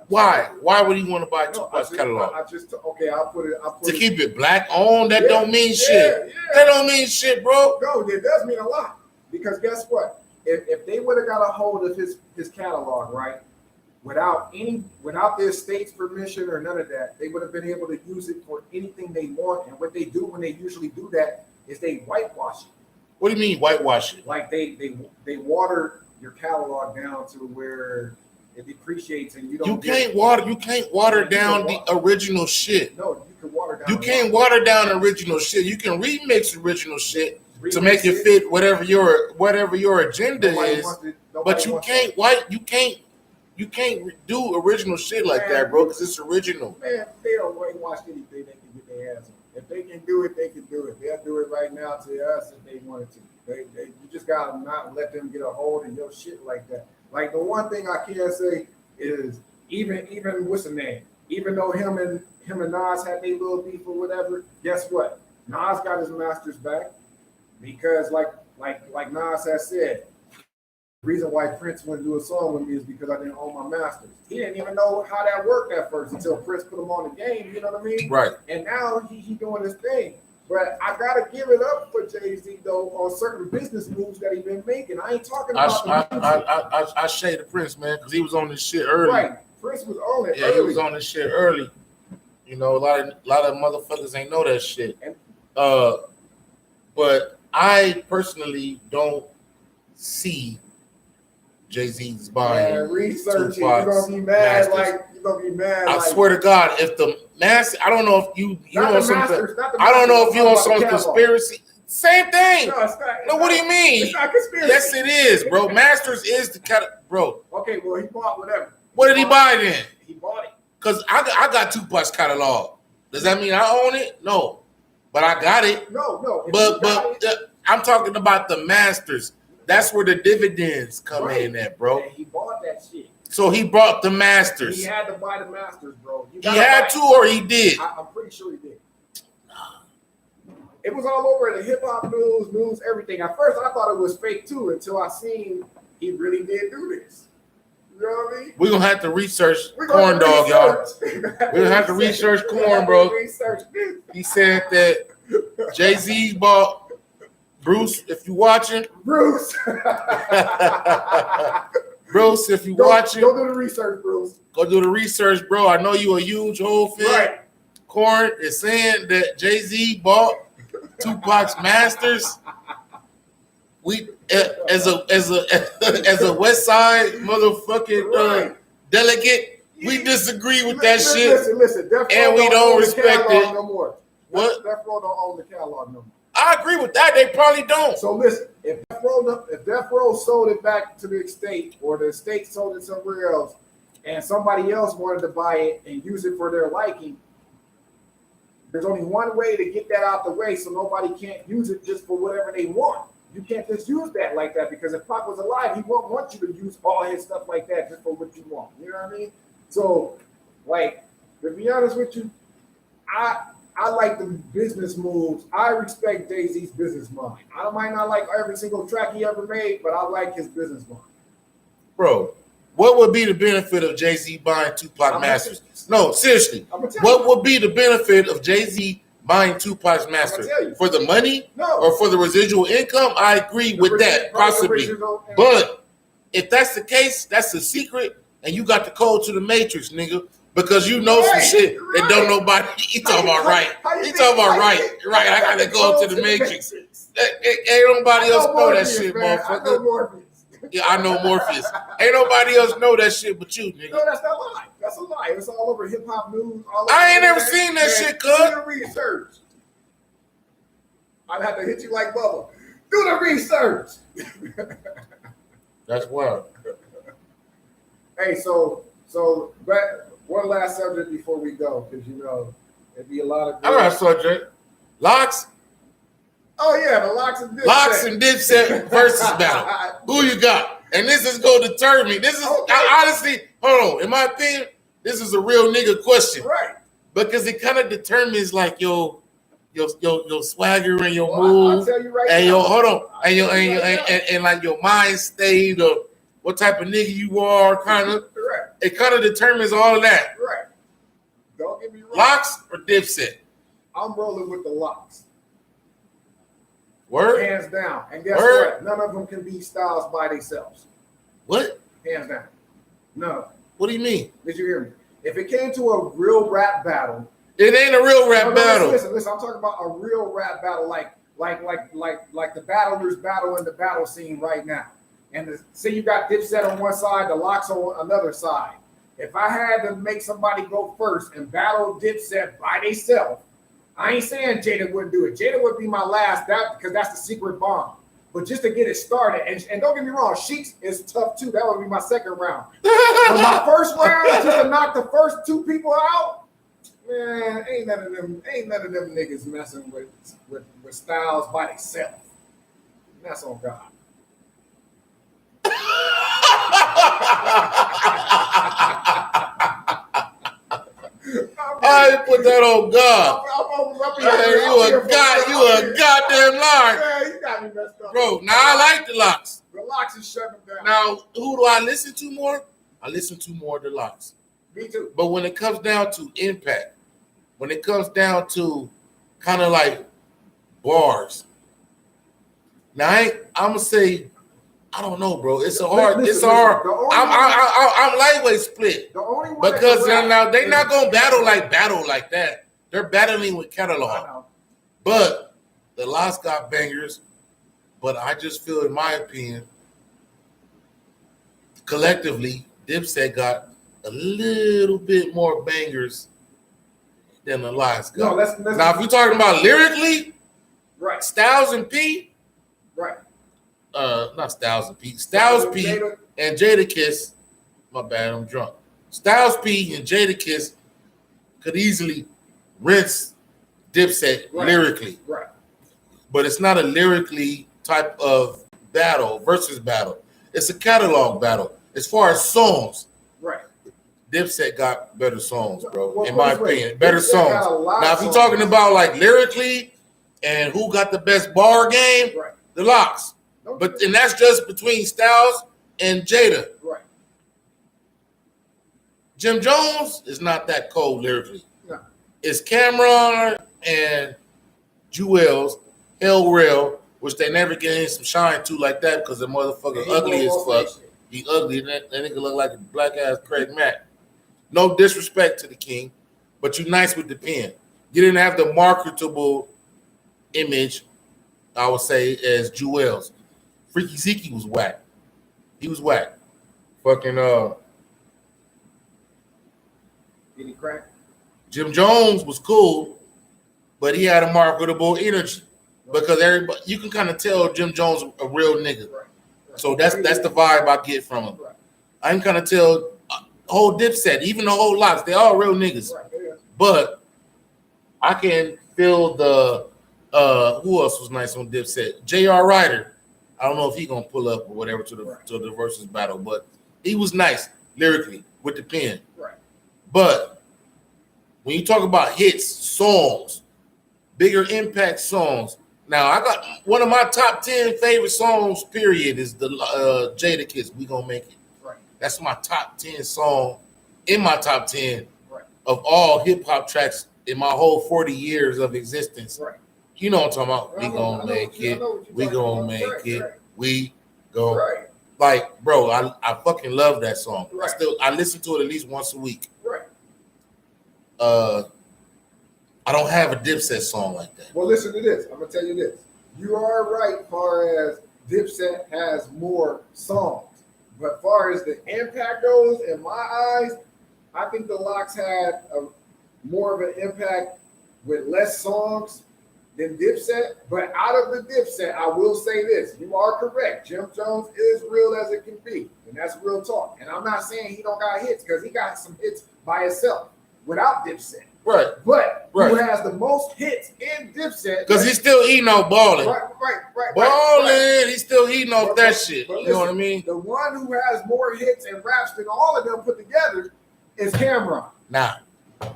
Why? Why would he want to buy Tupac's catalog? I'll put it. To keep it black on? That don't mean shit. Yeah. That don't mean shit, bro. No, it does mean a lot. Because guess what? If they would have got a hold of his catalog, right, without the estate's permission or none of that, they would have been able to use it for anything they want. And what they do when they usually do that is they whitewash it. What do you mean whitewash it? Like they water your catalog down to where it depreciates and you don't. You can't water down the original shit. No, you can water down. You can't water down original shit. You can remix original shit to make it fit whatever your agenda is. But you can't do original shit like that, bro, because it's original. Man, they don't whitewash anything they can get their hands on. If they can do it, they can do it. They'll do it right now to us if they wanted to. You just gotta not let them get a hold of your shit like that. Like the one thing I can say is even what's the name? Even though him and Nas had their little beef or whatever, guess what? Nas got his masters back because like Nas has said, the reason why Prince wouldn't do a song with me is because I didn't own my masters. He didn't even know how that worked at first until Prince put him on the game, you know what I mean? Right. And now he doing his thing. But I gotta give it up for Jay-Z though on certain business moves that he been making. I ain't talking about I shade the Prince, man, because he was on this shit early. Right. Prince was on it. Yeah, early. he was on this shit early. You know, a lot of motherfuckers ain't know that shit. But I personally don't see Jay-Z's buying. Man, research it. Tupac's You're gonna be mad. masters. You're gonna be mad. I swear to God, if the Master. I don't know if you Not know the some. masters, not the I don't know if you on masters, I'm some talking about the catalog. conspiracy. Same thing. No, it's not. No, what do you mean? It's not conspiracy. Yes, it is, bro. Masters is the bro. Okay, well, he bought whatever. What did he buy then? He bought it. Because I got Tupac's catalog. Does that mean I own it? No, but I got it. No. But I'm talking about the masters. That's where the dividends come in at, bro. And he bought that shit. So he bought the masters. He had to buy the masters, bro. He had to, or he did. I'm pretty sure he did. It was all over the hip hop news, everything. At first, I thought it was fake too, until I seen he really did do this. You know what I mean? We're gonna have to research Corn Dog, y'all. We're gonna have to research Corn, bro. He said that Jay-Z bought Bruce. If you watching, Bruce. Bruce, if you watching, go do the research, Bruce. Go do the research, bro. I know you a huge whole fan. Right. Corn is saying that Jay-Z bought Tupac's masters. We as a West Side motherfucking delegate, we disagree with that shit. Listen. And we don't respect it. No more. What? Death Row don't own the catalog no more. I agree with that. They probably don't. So listen, if Death Row sold it back to the estate, or the estate sold it somewhere else, and somebody else wanted to buy it and use it for their liking, there's only one way to get that out the way, so nobody can't use it just for whatever they want. You can't just use that like that, because if Pac was alive, he won't want you to use all his stuff like that just for what you want. You know what I mean? So, like, to be honest with you, I like the business moves. I respect Jay-Z's business mind. I might not like every single track he ever made, but I like his business mind. Bro, what would be the benefit of Jay-Z buying Tupac masters? No, seriously. What would be the benefit of Jay-Z buying Tupac's masters? For the money? No. Or for the residual income? I agree with that, possibly. But if that's the case, that's a secret, and you got the code to the Matrix, nigga. Because you know some shit that don't nobody. He talking about right. He talking about right. Right. I got to go to the Matrix. Ain't nobody else know that shit, motherfucker. Yeah, I know Morpheus. Ain't nobody else know that shit but you, nigga. No, that's not a lie. That's a lie. It's all over hip hop news. I ain't never seen that shit, cuz. Do the research. I'd have to hit you like Bubba. Do the research. That's wild. Hey, so one last subject before we go, because you know it'd be a lot of. I got a subject. Locks. Oh yeah, the Locks and Dipset. Locks and Dipset versus battle. Who you got? And this is going to determine me. This is honestly, hold on. In my opinion, this is a real nigga question, right? Because it kind of determines like your swagger and your move. I'll tell you right and now. your hold on, and like your mind state of what type of nigga you are, kind of. Right. It kind of determines all of that. Right. Don't get me wrong. Locks or Dipset? I'm rolling with the Locks. Word? Hands down. And guess what? None of them can be Styles by themselves. What? Hands down. No. What do you mean? Did you hear me? If it came to a real rap battle, it ain't a real rap battle. Listen. I'm talking about a real rap battle, like the battlers battle in the battle scene right now. And say you got Dipset on one side, the Locks on another side. If I had to make somebody go first and battle Dipset by themselves, I ain't saying Jada wouldn't do it. Jada would be my last, because that's the secret bomb. But just to get it started, and don't get me wrong, Sheeks is tough too. That would be my second round. But my first round, just to knock the first two people out, man, ain't none of them niggas messing with Styles by themselves. That's on God. I put that on God. You a goddamn liar. Yeah, you got me messed up. Bro, now I like the Locks. The Locks is shutting them down. Now, who do I listen to more? I listen to more of the Locks. Me too. But when it comes down to impact, when it comes down to kind of like bars, now I'm gonna say, I don't know, bro. It's a hard. I'm lightweight split. The only one because now they're not gonna battle like that. They're battling with catalog. But the Locks got bangers. But I just feel, in my opinion, collectively, Dipset got a little bit more bangers than the Lox No, got. let's Now, if you're talking about lyrically, right, Styles and P, right. not Styles and P, Styles P Jada, and Jadakiss. My bad, I'm drunk. Styles P and Jadakiss could easily rinse Dipset right, lyrically, right. but it's not a lyrically type of battle versus battle. It's a catalog battle. As far as songs, Right. Dipset got better songs, bro. Well, in my put it this way, opinion, better Dipset got songs. a lot Now, of if you're songs. talking about like lyrically and who got the best bar game, Right. the Lox. But and that's just between Styles and Jada. Right. Jim Jones is not that cold lyrically. No. It's Cameron and Jewels, Hell Real, which they never get any some shine to like that because the motherfucker ugly as fuck. He ugly. That nigga look like a black ass Craig Mack. No disrespect to the king, but you nice with the pen. You didn't have the marketable image, I would say, as Jewels. Freaky Zeke was whack. He was whack. Fucking Did he crack? Jim Jones was cool, but he had a marketable energy because everybody you can kind of tell Jim Jones a real nigga. Right. So that's the vibe I get from him. Right. I can kind of tell whole Dipset, even the whole Lox, they all real niggas. Right. Yeah. But I can feel the who else was nice on Dipset? J.R. Ryder. I don't know if he gonna pull up or whatever to the versus battle, but he was nice lyrically with the pen. Right. But when you talk about hits, songs, bigger impact songs. Now I got one of my top 10 favorite songs. Period is the Jadakiss. We gonna make it. Right. That's my top 10 song in my top 10 Right. of all hip hop tracks in my whole 40 years of existence. Right. You know what I'm talking about? I We know gonna what make you- I it. know what you're We talking gonna about. make Right, it. right. We go. Right. Like, bro, I fucking love that song. Right. I listen to it at least once a week. Right. I don't have a Dipset song like that. Well, listen to this. I'm gonna tell you this. You are right, far as Dipset has more songs, but far as the impact goes, in my eyes, I think the Lox had more of an impact with less songs than Dipset. But out of the Dipset, I will say this: you are correct. Jim Jones is real as it can be, and that's real talk. And I'm not saying he don't got hits because he got some hits by himself without Dipset. Right. But Right. who has the most hits in Dipset? Because he's still eating off balling. Right. Balling, he's still eating off But- that but- shit. but You know what I listen, mean? The one who has more hits and raps than all of them put together is Cameron. Nah.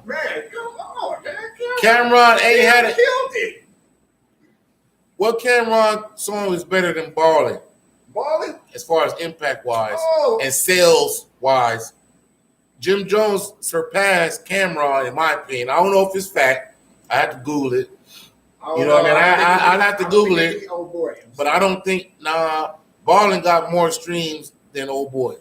Man, come on, man. Cameron ain't had it. Killed it. What Cameron song is better than balling Balling? as far as impact wise Oh. and sales wise? Jim Jones surpassed Cameron, in my opinion. I don't know if it's fact. I have to Google it. You know what I mean? I'd have to Google it. Oh boy. But I don't think, Ballin got more streams than Old Boy.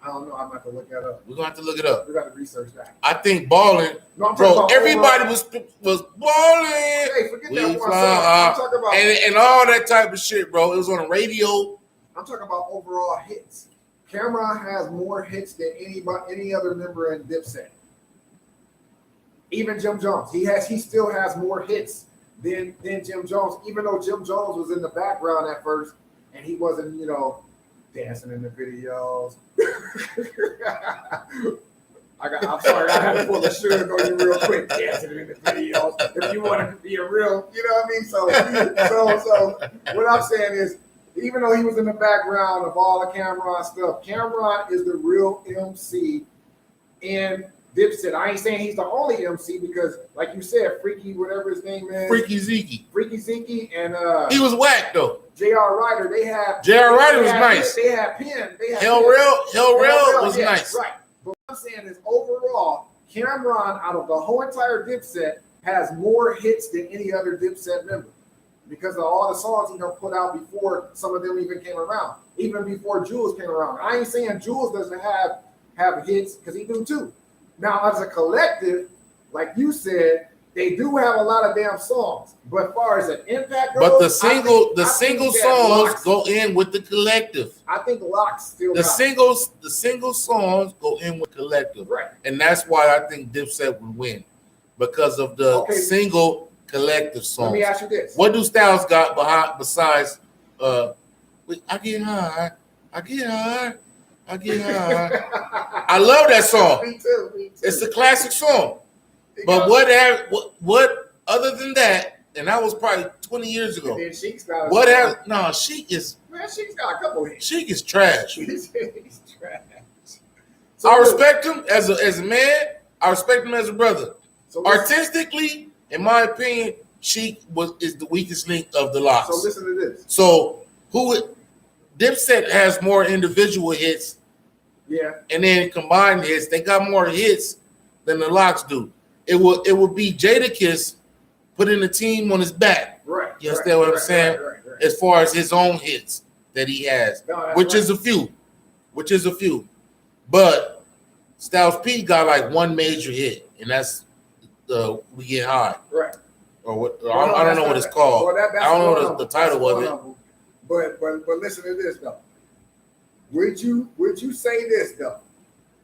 I don't know. I'm going to look that up. We're going to have to look it up. We got to research that. I think Ballin, No, I'm talking bro, about everybody overall. was balling. Hey, forget We that one song. fly, I'm talking about. and all that type of shit, bro. It was on the radio. I'm talking about overall hits. Cameron has more hits than any other member in Dipset. Even Jim Jones, he still has more hits than Jim Jones. Even though Jim Jones was in the background at first, and he wasn't, dancing in the videos. I'm sorry, I had to pull the sugar on you real quick. Dancing in the videos. If you want to be a real, you know what I mean. So what I'm saying is, even though he was in the background of all the Cameron stuff, Cameron is the real MC in Dipset. I ain't saying he's the only MC because, like you said, Freaky, whatever his name is, Freaky Zeke. and He was whack though. J.R. Ryder. J.R. Ryder was nice. They had Penn. Hell Real was yeah, nice. Right. But what I'm saying is, overall, Cameron, out of the whole entire Dipset, has more hits than any other Dipset member, because of all the songs he done put out before some of them even came around, even before Jules came around. I ain't saying Jules doesn't have hits, because he do too. Now, as a collective, like you said, they do have a lot of damn songs. But as far as an impact goes, But the I think single that songs Lox- go in with the collective. I think Lox still The got it. single songs go in with collective. Right. And that's why I think Dipset would win. because of the Okay. single collective songs. Let me ask you this. What do Styles got behind besides I get high, I get high, I get high. I love that song. Me too. It's a classic song. But what other than that, and that was probably 20 years ago. And then Sheik's got What has no, Sheik's got a couple hits. Sheik is trash. He's trash. So I respect him as a man. I respect him as a brother. So Artistically, in my opinion, Sheik is the weakest link of the Lox. So listen to this. So Dipset has more individual hits, and then combined hits. They got more hits than the Lox do. It would be Jadakiss putting the team on his back. Right. You understand what I'm saying? Right. As far as his own hits that he has, which is a few. But Styles P got like one major hit, and that's We Get High. Right. Or what? I don't know what it's called. Well, I don't know the title of it. But listen to this though. Would you say this though?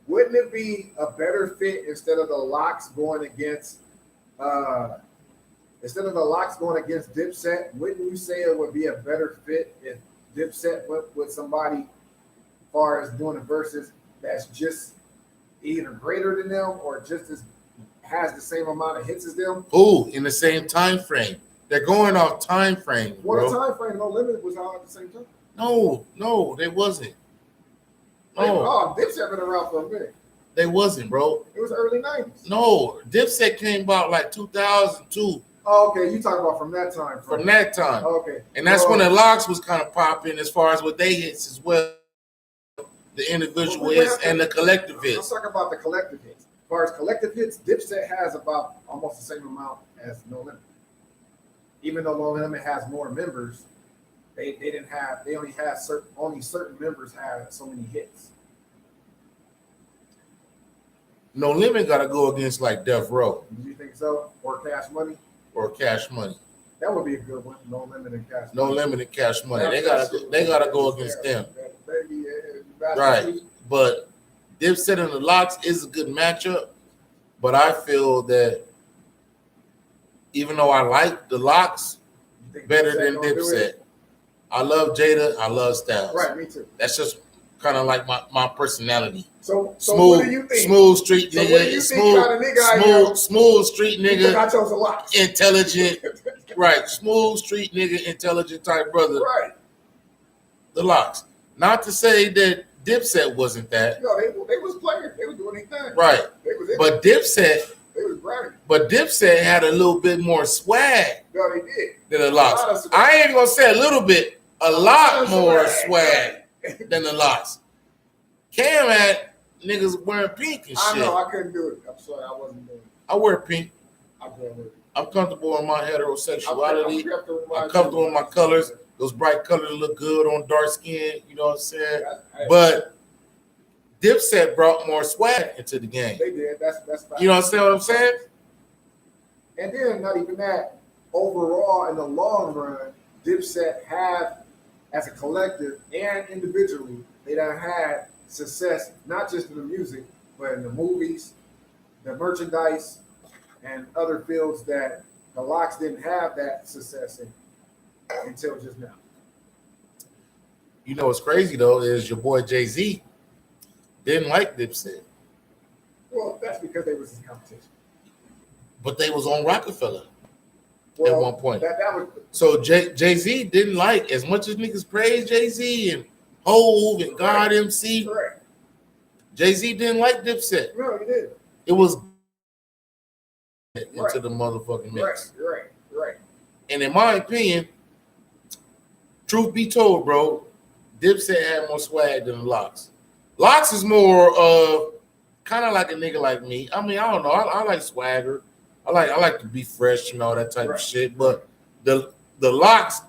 Wouldn't it be a better fit instead of the Lox going against Dipset? Wouldn't you say it would be a better fit if Dipset went with somebody as far as doing the verses that's just either greater than them or just as has the same amount of hits as them? Who in the same time frame? They're going off time frame. What a time frame? No Limit was out at the same time. No, they wasn't. No, Dipset been around for a minute. They wasn't, bro. It was early 90s. No, Dipset came about like 2002. Oh, okay. You talking about from that time? From that time. Okay. And that's when the Lox was kind of popping as far as what they hits as well. The individual hits and the collective hits. Let's talk about the collective hits. As far as collective hits, Dipset has about almost the same amount as No Limit. Even though No Limit has more members, they only had certain members had so many hits. No Limit got to go against like Death Row. Do you think so? Or Cash Money? Or Cash Money. That would be a good one. No Limit and Cash Money. No Limit and Cash Money. They gotta go against them. Right. But Dipset and the Lox is a good matchup. But I feel that even though I like the Lox better than Dipset, I love Jada, I love Styles. Right, me too. That's just kind of like my personality. So smooth, what do you think? Smooth street so nigga. What do you think kind of nigga I am? Smooth street nigga. You think I chose a lot. Intelligent. Right. Smooth street nigga, intelligent type brother. Right. The Lox. Not to say that Dipset wasn't that. No, they was playing. They was doing anything. Right. But Dipset. They was grinding. But Dipset had a little bit more swag. No, they did. Than the Lox. I ain't gonna say a little bit. A lot more swag than the Lox. Cam had niggas wearing pink and shit. I know, I couldn't do it. I'm sorry, I wasn't doing it. I wear pink. I'm comfortable in my heterosexuality. I'm comfortable in my colors. Those bright colors look good on dark skin. You know what I'm saying? But Dipset brought more swag into the game. They did. That's fine. You understand what I'm saying? And then not even that. Overall, in the long run, Dipset had, as a collective and individually, they done had success not just in the music, but in the movies, the merchandise, and other fields that the Lox didn't have that success in until just now. You know what's crazy though is your boy Jay-Z didn't like Dipset. Well, that's because they was his competition. But they was on Rockefeller at one point. That was, so Jay-Z didn't like, as much as niggas praise Jay-Z and Hove and God MC. Correct. Jay-Z didn't like Dipset. No, he did. It was into the motherfucking mix. Right. And in my opinion, truth be told, bro, Dipset had more swag than the Lox. Lox is more of kind of like a nigga like me. I mean, I don't know. I like swagger. I like to be fresh, you know, that type of shit. But the Lox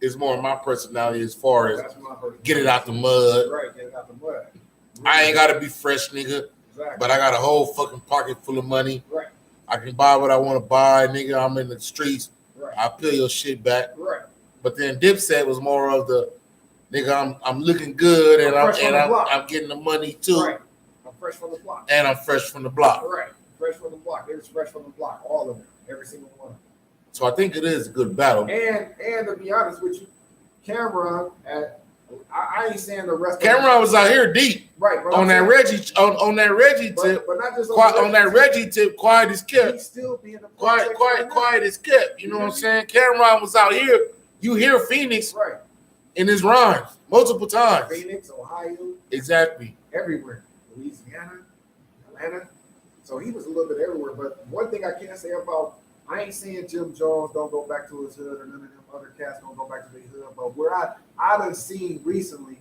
is more of my personality as far as get it out the mud. Right, get it out the mud. I ain't gotta be fresh, nigga. Exactly. But I got a whole fucking pocket full of money. Right. I can buy what I want to buy, nigga. I'm in the streets. Right. I'll peel your shit back. Right. But then Dipset was more of the nigga. I'm looking good and I'm getting the money too. Right. I'm fresh from the block. And I'm fresh from the block. Right. fresh from the block. They was fresh from the block, all of them, every single one. So I think it is a good battle. And to be honest with you, Cameron, I ain't saying the rest. Cameron was out here deep, right? On that Reggie tip, but not just on that Reggie tip. Quiet as kept. He's still being a Quiet as kept. You know what I'm saying? Cameron was out here. You hear Phoenix right in his rhymes multiple times. Phoenix, Ohio, exactly, everywhere. Louisiana, Atlanta. So he was a little bit everywhere. But one thing I can't say about, I ain't saying Jim Jones don't go back to his hood or none of them other cats don't go back to their hood. But where I done seen recently,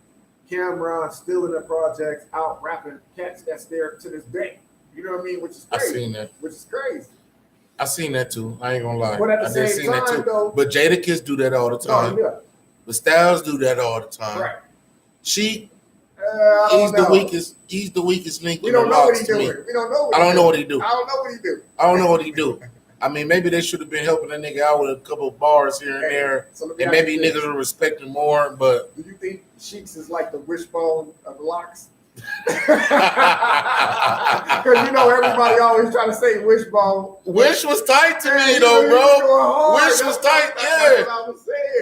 Cameron still in the projects out rapping cats that's there to this day. You know what I mean? Which is crazy. I seen that. Which is crazy. I seen that too. I ain't gonna lie. But at the I did same seen that time, too. though, but Jadakiss do that all the time. yeah. The Styles do that all the time. Right. She, he's the weakest. He's the weakest link. We don't know what he's doing. We don't know. I don't know what he do. I don't know what he do. I don't know what he do. I mean, maybe they should have been helping that nigga out with a couple of bars here and there, and maybe niggas will respect him more. But do you think Sheeks is like the wishbone of locks? Because you know everybody always trying to say wishbone. Wish was tight to me though, bro. Wish was tight, yeah.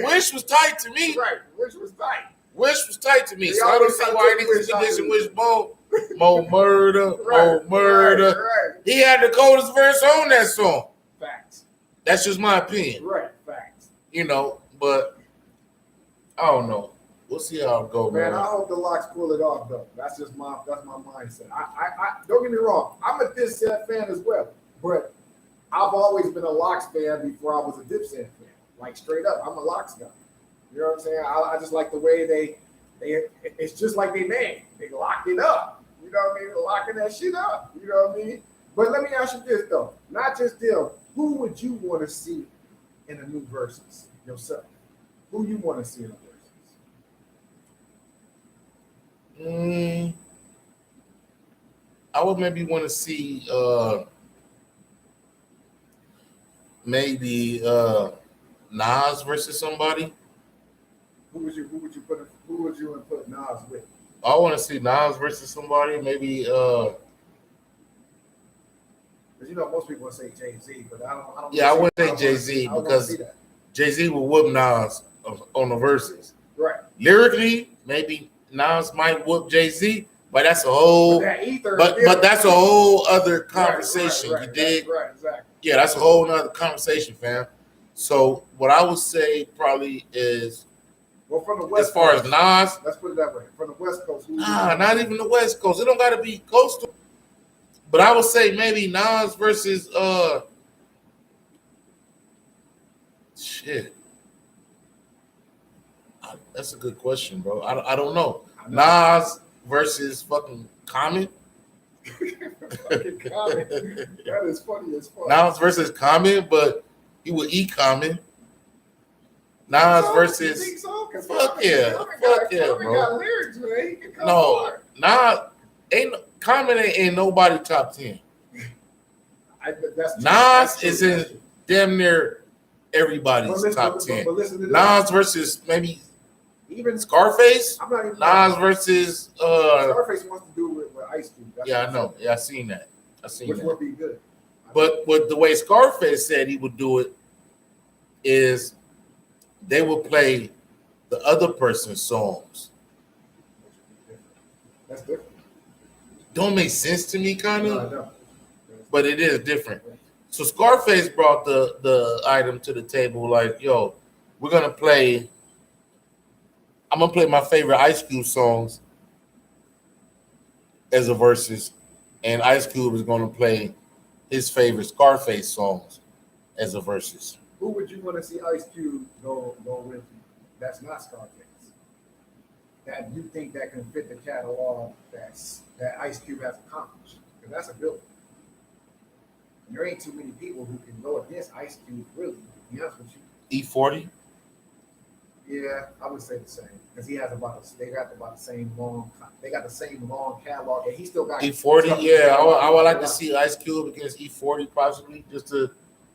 Wish was tight to me. Right, Wish was tight. Wish was tight to me. So I don't see why niggas condition Wishbone. More murder, more murder. Right. He had the coldest verse on that song. Facts. That's just my opinion. Right, facts. You know, but I don't know. We'll see how it goes, man. I hope the Locks pull it off, though. That's my mindset. I don't get me wrong. I'm a Dipset fan as well, but I've always been a Locks fan before I was a Dipset fan. Like straight up, I'm a Locks guy. You know what I'm saying? I just like the way they it's just like they name. They locked it up. You know what I mean? They're locking that shit up. You know what I mean? But let me ask you this though. Not just them. Who would you want to see in the new verses yourself? Who you want to see in the verses? I would maybe want to see maybe Nas versus somebody. Who would you put Nas with? I want to see Nas versus somebody. Maybe because you know most people would say Jay-Z, but I don't. Yeah, I wouldn't say Jay-Z because Jay-Z will whoop Nas on the verses. Right. Lyrically, maybe Nas might whoop Jay-Z, but that's a whole. But that's a whole other conversation. Right, you dig? Right. Exactly. Yeah, that's a whole other conversation, fam. So what I would say probably is. Well, from the West as far Coast, as Nas, let's put it that way. From the West Coast, not even the West Coast. It don't got to be coastal. But I would say maybe Nas versus shit. That's a good question, bro. I don't know. Nas versus fucking Common. Fucking Common. That is funny as fuck. Nas versus Common, but he would eat Common. Nas versus fuck yeah, bro. Got lyrics, man. He can come no, Nas ain't Common ain't nobody top 10. Nas is in damn near everybody's top 10. Nas versus maybe even Scarface. I'm not even Nas versus Scarface wants to do it with Ice Cube. Yeah, I know. Yeah, I seen that. Which would be good. But what the way Scarface said he would do it is they will play the other person's songs. That's different. Don't make sense to me, kind of. No. But it is different. So Scarface brought the item to the table like, yo, I'm gonna play my favorite Ice Cube songs as a versus, and Ice Cube is gonna play his favorite Scarface songs as a versus. Who would you want to see Ice Cube go with? That's not Scarface. That you think that can fit the catalog that Ice Cube has accomplished? Because that's a good one. And there ain't too many people who can go against Ice Cube, really, to be honest with you. E40? Yeah, I would say the same. Because they got about the same long catalog, and he still got E40. Yeah, I would like to see Ice Cube against E40 possibly, just to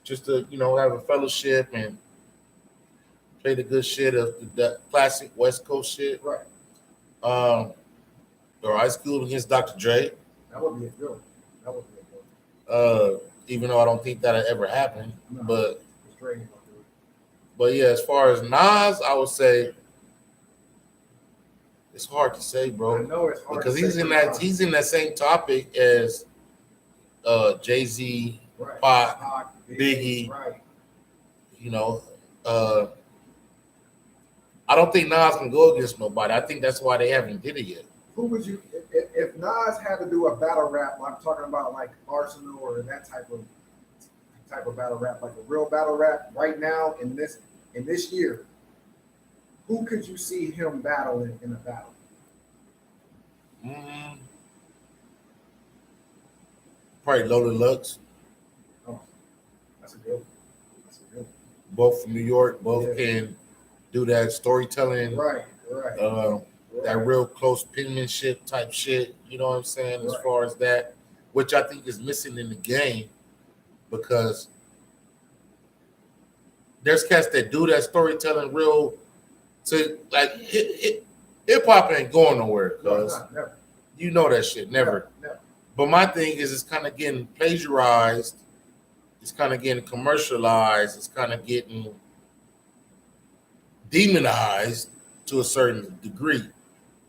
have a fellowship and play the good shit of the classic West Coast shit. Right. Or Ice Cube against Dr. Dre. That would be a good one. Even though I don't think that'll ever happen. No. But Drake ain't gonna do it. but yeah, as far as Nas, I would say it's hard to say, I bro, know it's hard because to say he's in that same topic as Jay-Z, right. Pac, Biggie. Right. You know, I don't think Nas can go against nobody. I think that's why they haven't did it yet. Who would you, if Nas had to do a battle rap? I'm talking about like Arsenal or that type of battle rap, like a real battle rap right now in this year. Who could you see him battling in a battle? Probably Loaded Lux. Oh, that's a good one. That's a good one. Both from New York. Both can do that storytelling. Right. That real close penmanship type shit. You know what I'm saying? As Right. far as that, which I think is missing in the game, because there's cats that do that storytelling real. So like hip hop ain't going nowhere, cuz Never. you know that shit, never. Never. But my thing is, it's kind of getting plagiarized. It's kind of getting commercialized. It's kind of getting demonized to a certain degree.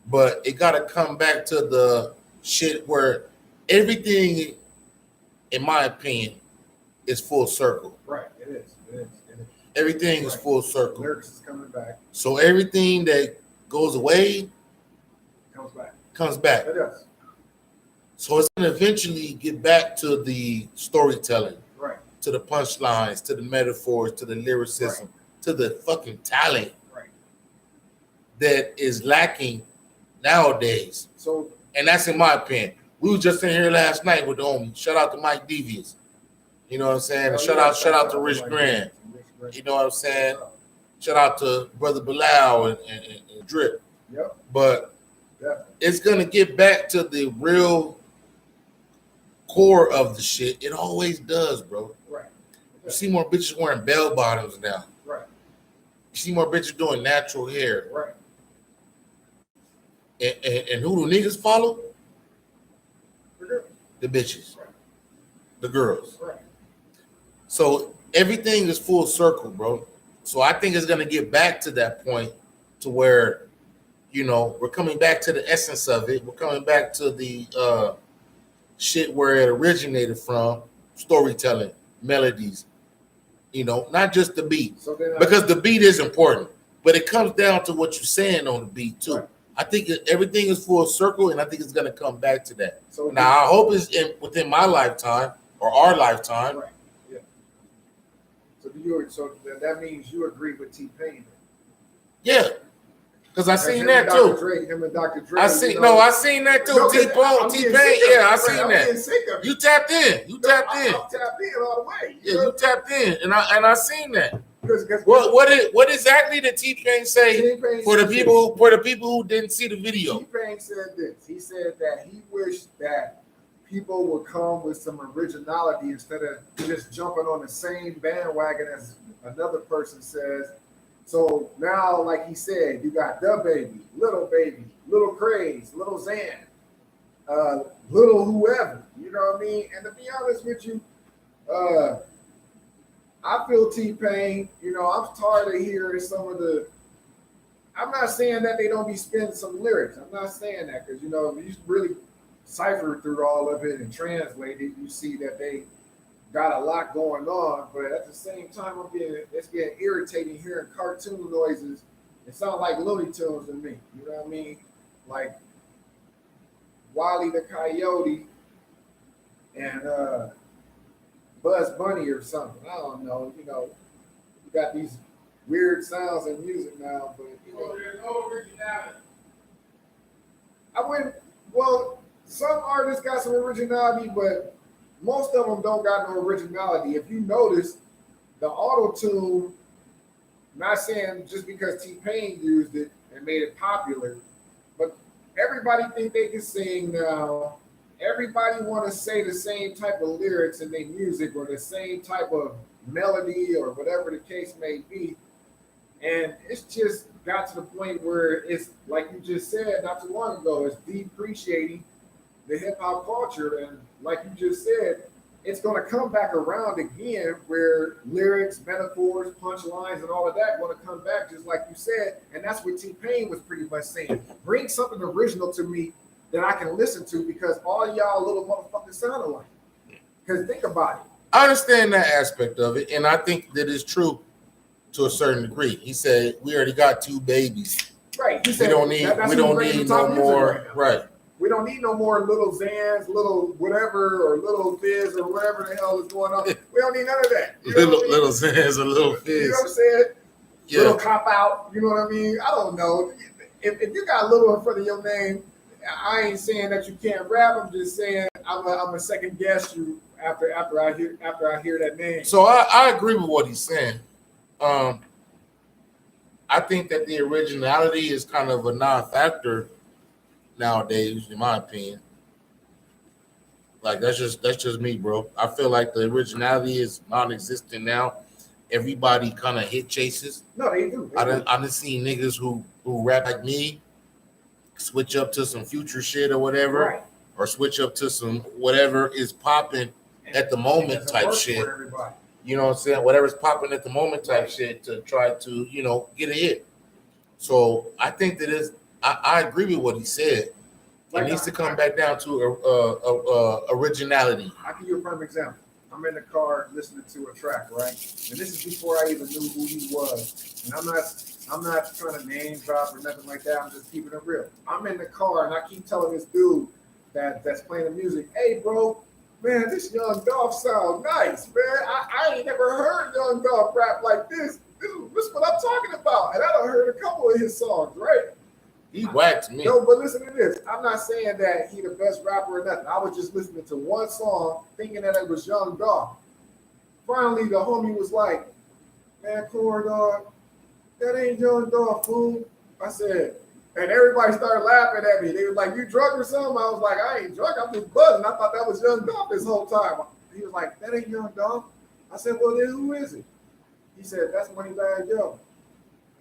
But it got to come back to the shit where everything, in my opinion, is full circle. Right. It is. Everything is full circle. Lyrics is coming back. So everything that goes away Comes back. It does. So it's going to eventually get back to the storytelling, Right. to the punchlines, to the metaphors, to the lyricism, to the fucking talent that is lacking nowadays. So, and that's in my opinion. We were just in here last night with the homie. Shout out to Mike Devious. You know what I'm saying? And shout out to Rich Grant. You know what I'm saying? Shout out to Brother Bilal and Drip. Yep. But it's gonna get back to the real core of the shit. It always does, bro. Right. You see more bitches wearing bell bottoms now. Right. You see more bitches doing natural hair. Right. And who do niggas follow? The bitches. Right. The girls. Right. So everything is full circle, bro. So I think it's gonna get back to that point to where, you know, we're coming back to the essence of it. We're coming back to the shit where it originated from, storytelling, melodies, you know, not just the beat. So then because the beat is important, but it comes down to what you're saying on the beat too. Right. I think everything is full circle, and I think it's gonna come back to that. So now I hope it's within my lifetime or our lifetime. Right. Yeah. So that means you agree with T-Pain. Yeah. Because I seen that Dr. too. Dre, him and Dr. Dre. I seen I seen that too. T-Pain, yeah, I seen that. You tapped in. You tapped in. I'm tapped in all the way. Yeah, you tapped in, and I seen that. Because What exactly did T-Pain say for the people who didn't see the video? T-Pain said this. He said that he wished that people would come with some originality instead of just jumping on the same bandwagon as another person says. So now, like he said, you got Baby, Little Craze, Little Xan, Little whoever. You know what I mean? And to be honest with you, I feel T-Pain. You know, I'm tired of hearing some of the. I'm not saying that they don't be spinning some lyrics. I'm not saying that because, you know, if you really cipher through all of it and translate it, you see that they got a lot going on, but at the same time, it's getting irritating hearing cartoon noises. It sounds like Looney Tunes to me. You know what I mean? Like Wile the Coyote and Buzz Bunny or something. I don't know. You know, you got these weird sounds in music now, but you know, there's no originality. Well, some artists got some originality, but most of them don't got no originality. If you notice, the auto-tune, not saying just because T-Pain used it and made it popular, but everybody think they can sing now. Everybody want to say the same type of lyrics in their music or the same type of melody or whatever the case may be. And it's just got to the point where it's, like you just said not too long ago, it's depreciating the hip hop culture. And like you just said, it's going to come back around again where lyrics, metaphors, punchlines, and all of that going to come back just like you said. And that's what T-Pain was pretty much saying. Bring something original to me that I can listen to because all y'all little motherfuckers sound alike. Because think about it. I understand that aspect of it, and I think that is true to a certain degree. He said we already got 2 babies. Right. We don't need no more. Right. We don't need no more little Zans, little whatever, or little Fizz, or whatever the hell is going on. We don't need none of that. Little Zans or little Fizz. You know what I'm saying? Yeah. Little cop out. You know what I mean? I don't know. If you got little in front of your name, I ain't saying that you can't rap. I'm just saying I'm a second guess you after I hear that name. So I agree with what he's saying. I think that the originality is kind of a non-factor nowadays, in my opinion. Like that's just me, bro. I feel like the originality is non-existent now. Everybody kind of hit chases. No, they do. I done seen niggas who rap like me switch up to some future shit or whatever, Right. or switch up to some whatever is popping at the moment type shit. You know what I'm saying? Whatever's popping at the moment type shit to try to, get a hit. So I think that I agree with what he said. It needs to come back down to originality. I'll give you a prime example. I'm in the car listening to a track, right? And this is before I even knew who he was. And I'm not trying to name drop or nothing like that. I'm just keeping it real. I'm in the car and I keep telling this dude that's playing the music, hey bro, man, this Young Dolph sound nice, man. I ain't never heard Young Dolph rap like this. This is what I'm talking about. And I done heard a couple of his songs, right? He whacked me. No, but listen to this. I'm not saying that he the best rapper or nothing. I was just listening to one song, thinking that it was Young Dolph. Finally, the homie was like, man, Corn Dog, that ain't Young Dolph, fool. I said, and everybody started laughing at me. They were like, you drunk or something? I was like, I ain't drunk. I'm just buzzing. I thought that was Young Dolph this whole time. He was like, that ain't Young Dolph. I said, well, then who is it? He said, that's Moneybagg Yo.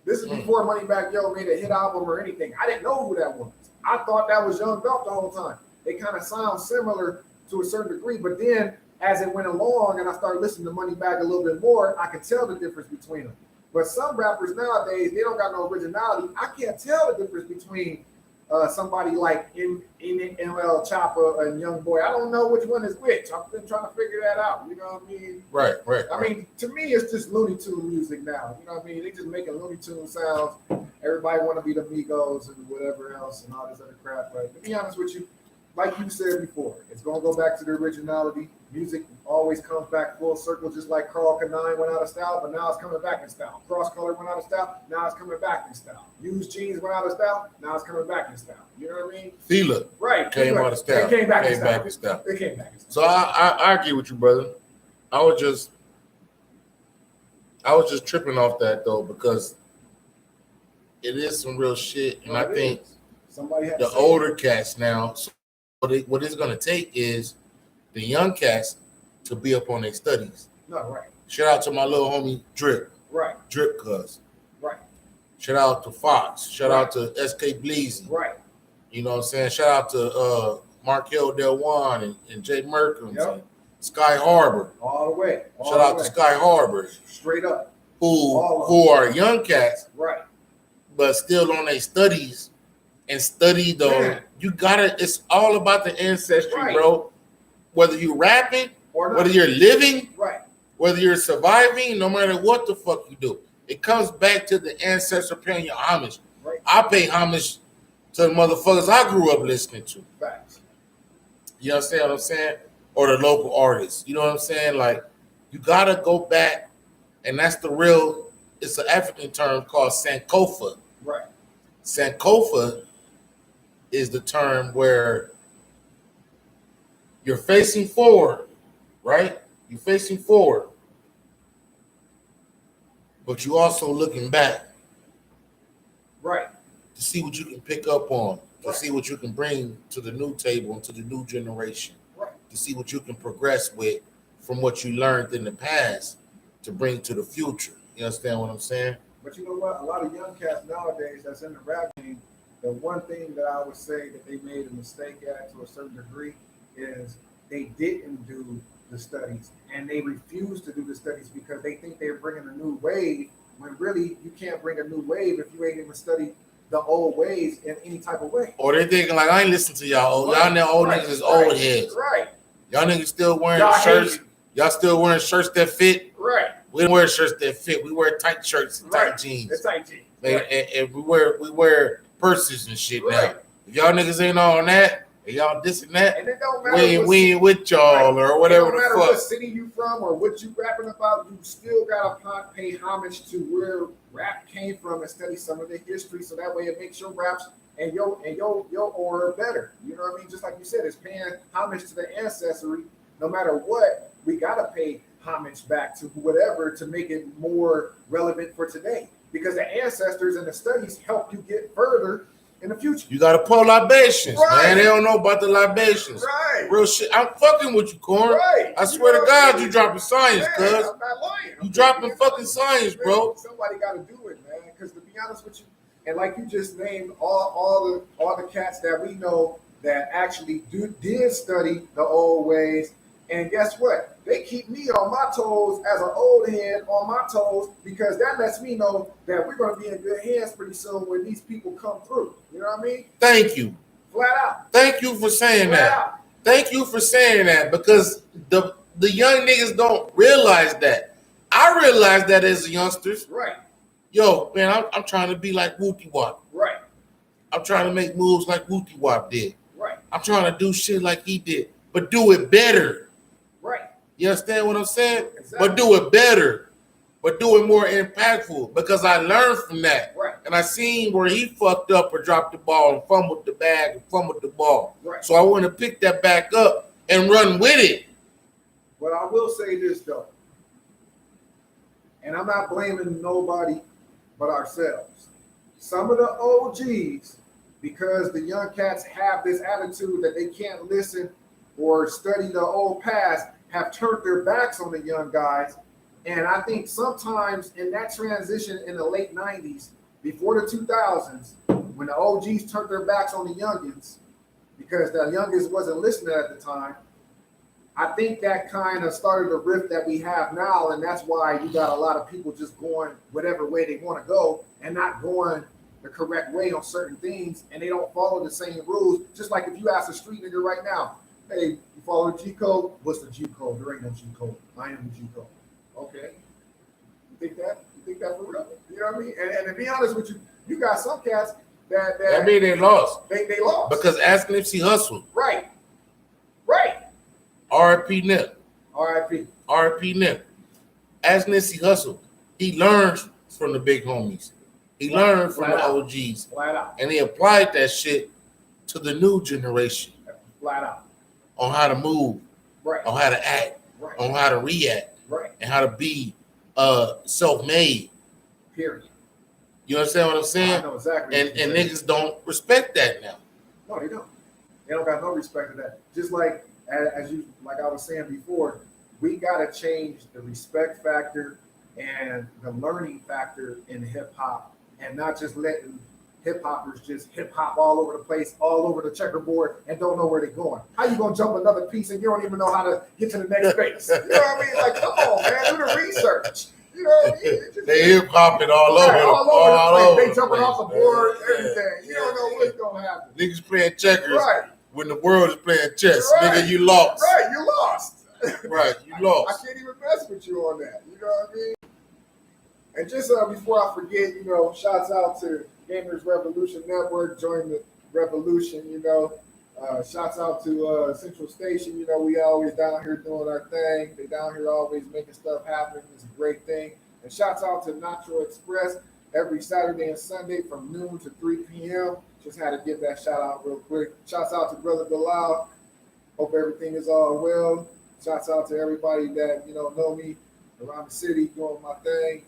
This is before Moneybagg Yo made a hit album or anything. I didn't know who that was. I thought that was Young Dolph the whole time. They kind of sound similar to a certain degree, but then as it went along and I started listening to Moneybagg a little bit more, I could tell the difference between them. But some rappers nowadays, they don't got no originality. I can't tell the difference between somebody like ML Chopper and Young Boy. I don't know which one is which. I've been trying to figure that out. You know what I mean? Right. I mean, to me, it's just Looney Tune music now. You know what I mean? They just making Looney Tune sounds. Everybody want to be the Migos and whatever else and all this other crap. But to be honest with you, like you said before, it's going to go back to the originality. Music always comes back full circle, just like Carl Kanine went out of style, but now it's coming back in style. Cross Color went out of style, now it's coming back in style. Used Jeans went out of style, now it's coming back in style. You know what I mean? Fila came out of style. It came back in style. It came back in style. So I agree with you, brother. I was just tripping off that though, because it is some real shit, and I think the older cats now. So what it's gonna take is the young cats to be up on their studies. No, right. Shout out to my little homie Drip. Right. Drip Cuz. Right. Shout out to Fox. Shout out to SK Bleezy. Right. You know what I'm saying? Shout out to Markel Delwan and Jay Merkins and Sky Harbor. All the way. Shout out to Sky Harbor. Straight up. Who are young cats. Right. But still on their studies and study though. Man. You gotta, it's all about the ancestry, bro. Whether you're rapping, or whether you're living, whether you're surviving, no matter what the fuck you do, it comes back to the ancestor paying your homage. Right. I pay homage to the motherfuckers I grew up listening to. Facts. You understand what I'm saying? Or the local artists. You know what I'm saying? Like, you gotta go back, and that's the real, it's an African term called Sankofa. Right. Sankofa is the term where you're facing forward, right? You're facing forward, but you also looking back, right, to see what you can pick up on, to see what you can bring to the new table and to the new generation, right, to see what you can progress with from what you learned in the past to bring to the future. You understand what I'm saying? But you know what? A lot of young cats nowadays that's in the rap game, the one thing that I would say that they made a mistake at to a certain degree is they didn't do the studies, and they refuse to do the studies because they think they're bringing a new wave, when really you can't bring a new wave if you ain't even studied the old ways in any type of way. Or they thinking like, I ain't listen to y'all. Right, Y'all old right, niggas is right, old heads. Right. Y'all niggas still wearing Y'all shirts. hate you. Y'all still wearing shirts that fit. Right. We don't wear shirts that fit. We wear tight shirts and tight Right. jeans. It's tight jeans. And, Right. and we wear purses and shit Right. now. If y'all niggas ain't on that, and y'all this and that, And it don't matter we ain't with y'all or whatever it don't the matter fuck. what city you from or what you rapping about, you still gotta pay homage to where rap came from and study some of the history, so that way it makes your raps and your aura better. You know what I mean? Just like you said, it's paying homage to the ancestry. No matter what, we gotta pay homage back to whatever to make it more relevant for today. Because the ancestors and the studies help you get further in the future. You gotta pour libations, Right. man. They don't know about the libations. Right. Real shit. I'm fucking with you, Corn. Right. I swear to God, you dropping Man, science, cuz. I'm not lying. You dropping fucking science, bro. Somebody got to do it, man. Because to be honest with you, and like you just named all the cats that we know that actually did study the old ways, and guess what? They keep me on my toes as an old head on my toes, because that lets me know that we're going to be in good hands pretty soon when these people come through. You know what I mean? Thank you. Flat out. Thank you for saying Flat that. out. Thank you for saying that, because the young niggas don't realize that. I realized that as a youngsters. Right. Yo, man, I'm trying to be like Wookie Wop. Right. I'm trying to make moves like Wookie Wop did. Right. I'm trying to do shit like he did, but do it better. Right. You understand what I'm saying? Exactly. But do it better. But do it more impactful, because I learned from that. Right. And I seen where he fucked up or dropped the ball and fumbled the bag and fumbled the ball. Right. So I want to pick that back up and run with it. But I will say this, though, and I'm not blaming nobody but ourselves. Some of the OGs, because the young cats have this attitude that they can't listen or study the old past, have turned their backs on the young guys. And I think sometimes in that transition in the late 90s, before the 2000s, when the OGs turned their backs on the youngins, because the youngins wasn't listening at the time, I think that kind of started the rift that we have now, and that's why you got a lot of people just going whatever way they want to go and not going the correct way on certain things, and they don't follow the same rules. Just like if you ask a street nigga right now, hey, you follow the G code? What's the G code? There ain't no G code. I am the G code. Okay. You think that? You think that for real? You know what I mean? And to be honest with you, you got some cats that I mean, they lost. They lost. Because ask Nipsey Hussle. Right. Right. R.I.P. Nip. R.I.P. R.I.P. Nip. Ask Nipsey Hussle. He learned from the big homies. He learned from the OGs. Flat out. And he applied that shit to the new generation. Flat out. On how to move. Right. On how to act. Right. On how to react. Right. And how to be self-made. Period. You understand what I'm saying? I know exactly. And niggas don't respect that now. No, they don't. They don't got no respect for that. Just like like I was saying before, we gotta change the respect factor and the learning factor in hip hop, and not just letting hip hoppers just hip hop all over the place, all over the checkerboard, and don't know where they're going. How you gonna jump another piece and you don't even know how to get to the next base? You know what I mean? Like, come on, man, do the research. You know what I mean? They hip hopping all over, all over the place. They jumping off the board, everything. You don't know what's gonna happen. Niggas playing checkers. Right. When the world is playing chess, Right. nigga, you lost. Right, you lost. Right, you lost. I can't even mess with you on that. You know what I mean? And just before I forget, shouts out to Gamers Revolution Network, join the revolution. Shouts out to Central Station. We always down here doing our thing. They down here always making stuff happen. It's a great thing. And shouts out to Nacho Express every Saturday and Sunday from noon to 3 p.m. Just had to give that shout out real quick. Shouts out to Brother Bilal. Hope everything is all well. Shouts out to everybody that, know me around the city doing my thing.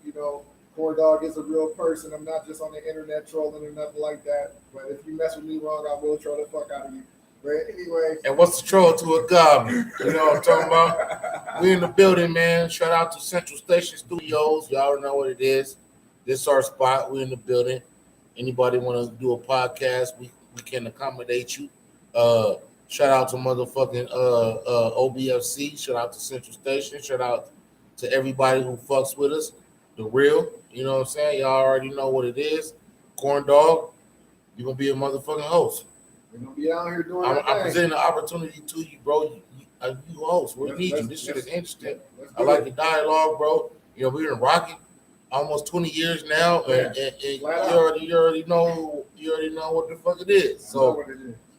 Core Dog is a real person. I'm not just on the internet trolling or nothing like that. But if you mess with me wrong, I will troll the fuck out of you. But anyway. And what's the troll to a goblin? You know what I'm talking about? We in the building, man. Shout out to Central Station Studios. Y'all know what it is. This is our spot. We in the building. Anybody want to do a podcast, we can accommodate you. Shout out to motherfucking OBFC. Shout out to Central Station. Shout out to everybody who fucks with us. The real, you know what I'm saying? Y'all already know what it is. Corn Dog, you're gonna be a motherfucking host. We're gonna be out here doing I'm presenting the opportunity to you, bro. You host. We need you. This shit is interesting. I like the dialogue, bro. You know, we've been rocking almost 20 years now, and you already know what the fuck it is. So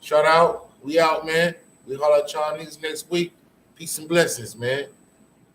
shout out. We out, man. We holler at y'all niggas next week. Peace and blessings, man.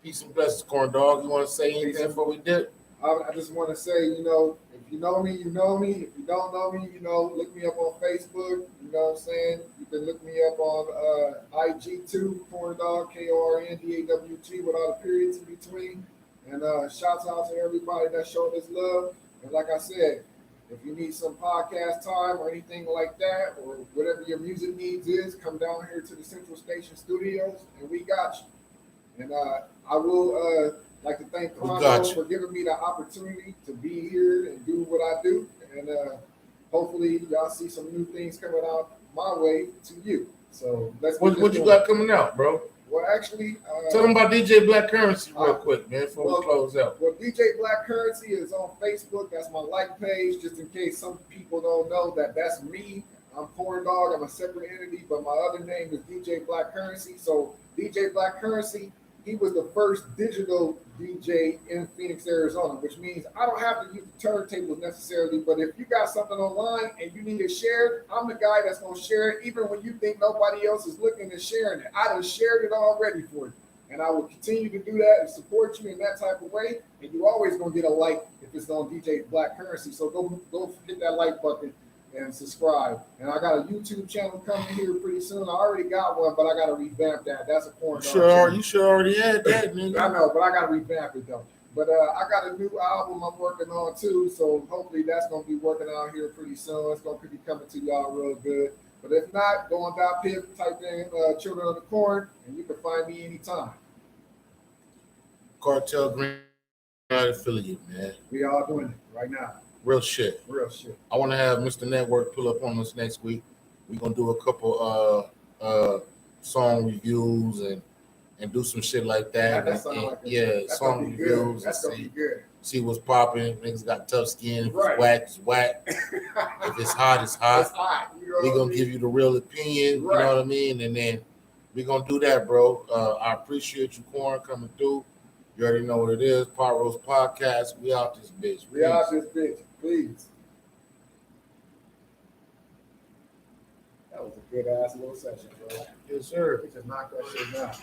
Peace and blessings, Corn Dog. You want to say anything before we dip? I just want to say, you know, if you know me, you know me. If you don't know me, you know, look me up on Facebook. You know what I'm saying? You can look me up on IG too, Corn Dog, KORNDAWG, with all the periods in between. And shouts out to everybody that showed us love. And like I said, if you need some podcast time or anything like that, or whatever your music needs is, come down here to the Central Station Studios, and we got you. And I will like to thank Chrono for giving me the opportunity to be here and do what I do. And hopefully y'all see some new things coming out my way to you. So let's what you got coming out, bro? Well, actually, tell them about DJ Black Currency real quick, man, before we close out. Well, DJ Black Currency is on Facebook. That's my like page, just in case some people don't know that that's me. I'm Corn Dog. I'm a separate entity, but my other name is DJ Black Currency. So DJ Black Currency, he was the first digital DJ in Phoenix, Arizona, which means I don't have to use the turntables necessarily, but if you got something online and you need it shared, I'm the guy that's going to share it, even when you think nobody else is looking and sharing it. I done shared it already for you, and I will continue to do that and support you in that type of way, and you always going to get a like if it's on DJ Black Currency, so go hit that like button and subscribe. And I got a YouTube channel coming here pretty soon. I already got one, but I got to revamp that. That's a Corn Dog. You sure already had that, nigga. I know, but I got to revamp it though. But I got a new album I'm working on too, so hopefully that's gonna be working out here pretty soon. It's gonna be coming to y'all real good. But if not, go on .pip, type in Children of the Corn, and you can find me anytime. Cartel Green affiliate, man. We all doing it right now. Real shit. Real shit. I want to have Mr. Network pull up on us next week. We're gonna do a couple song reviews and do some shit like that. Song reviews. That's gonna be good. See what's popping. Niggas got tough skin. If it's whack, it's whack. If it's hot, it's hot. It's hot. We're gonna give you the real opinion. Right. You know what I mean? And then we're gonna do that, bro. I appreciate you, Corn, coming through. You already know what it is. PotRoast Podcast. We out this bitch. We out this bitch. Please. That was a good ass little session, bro. Yes, sir. We just knocked that shit down.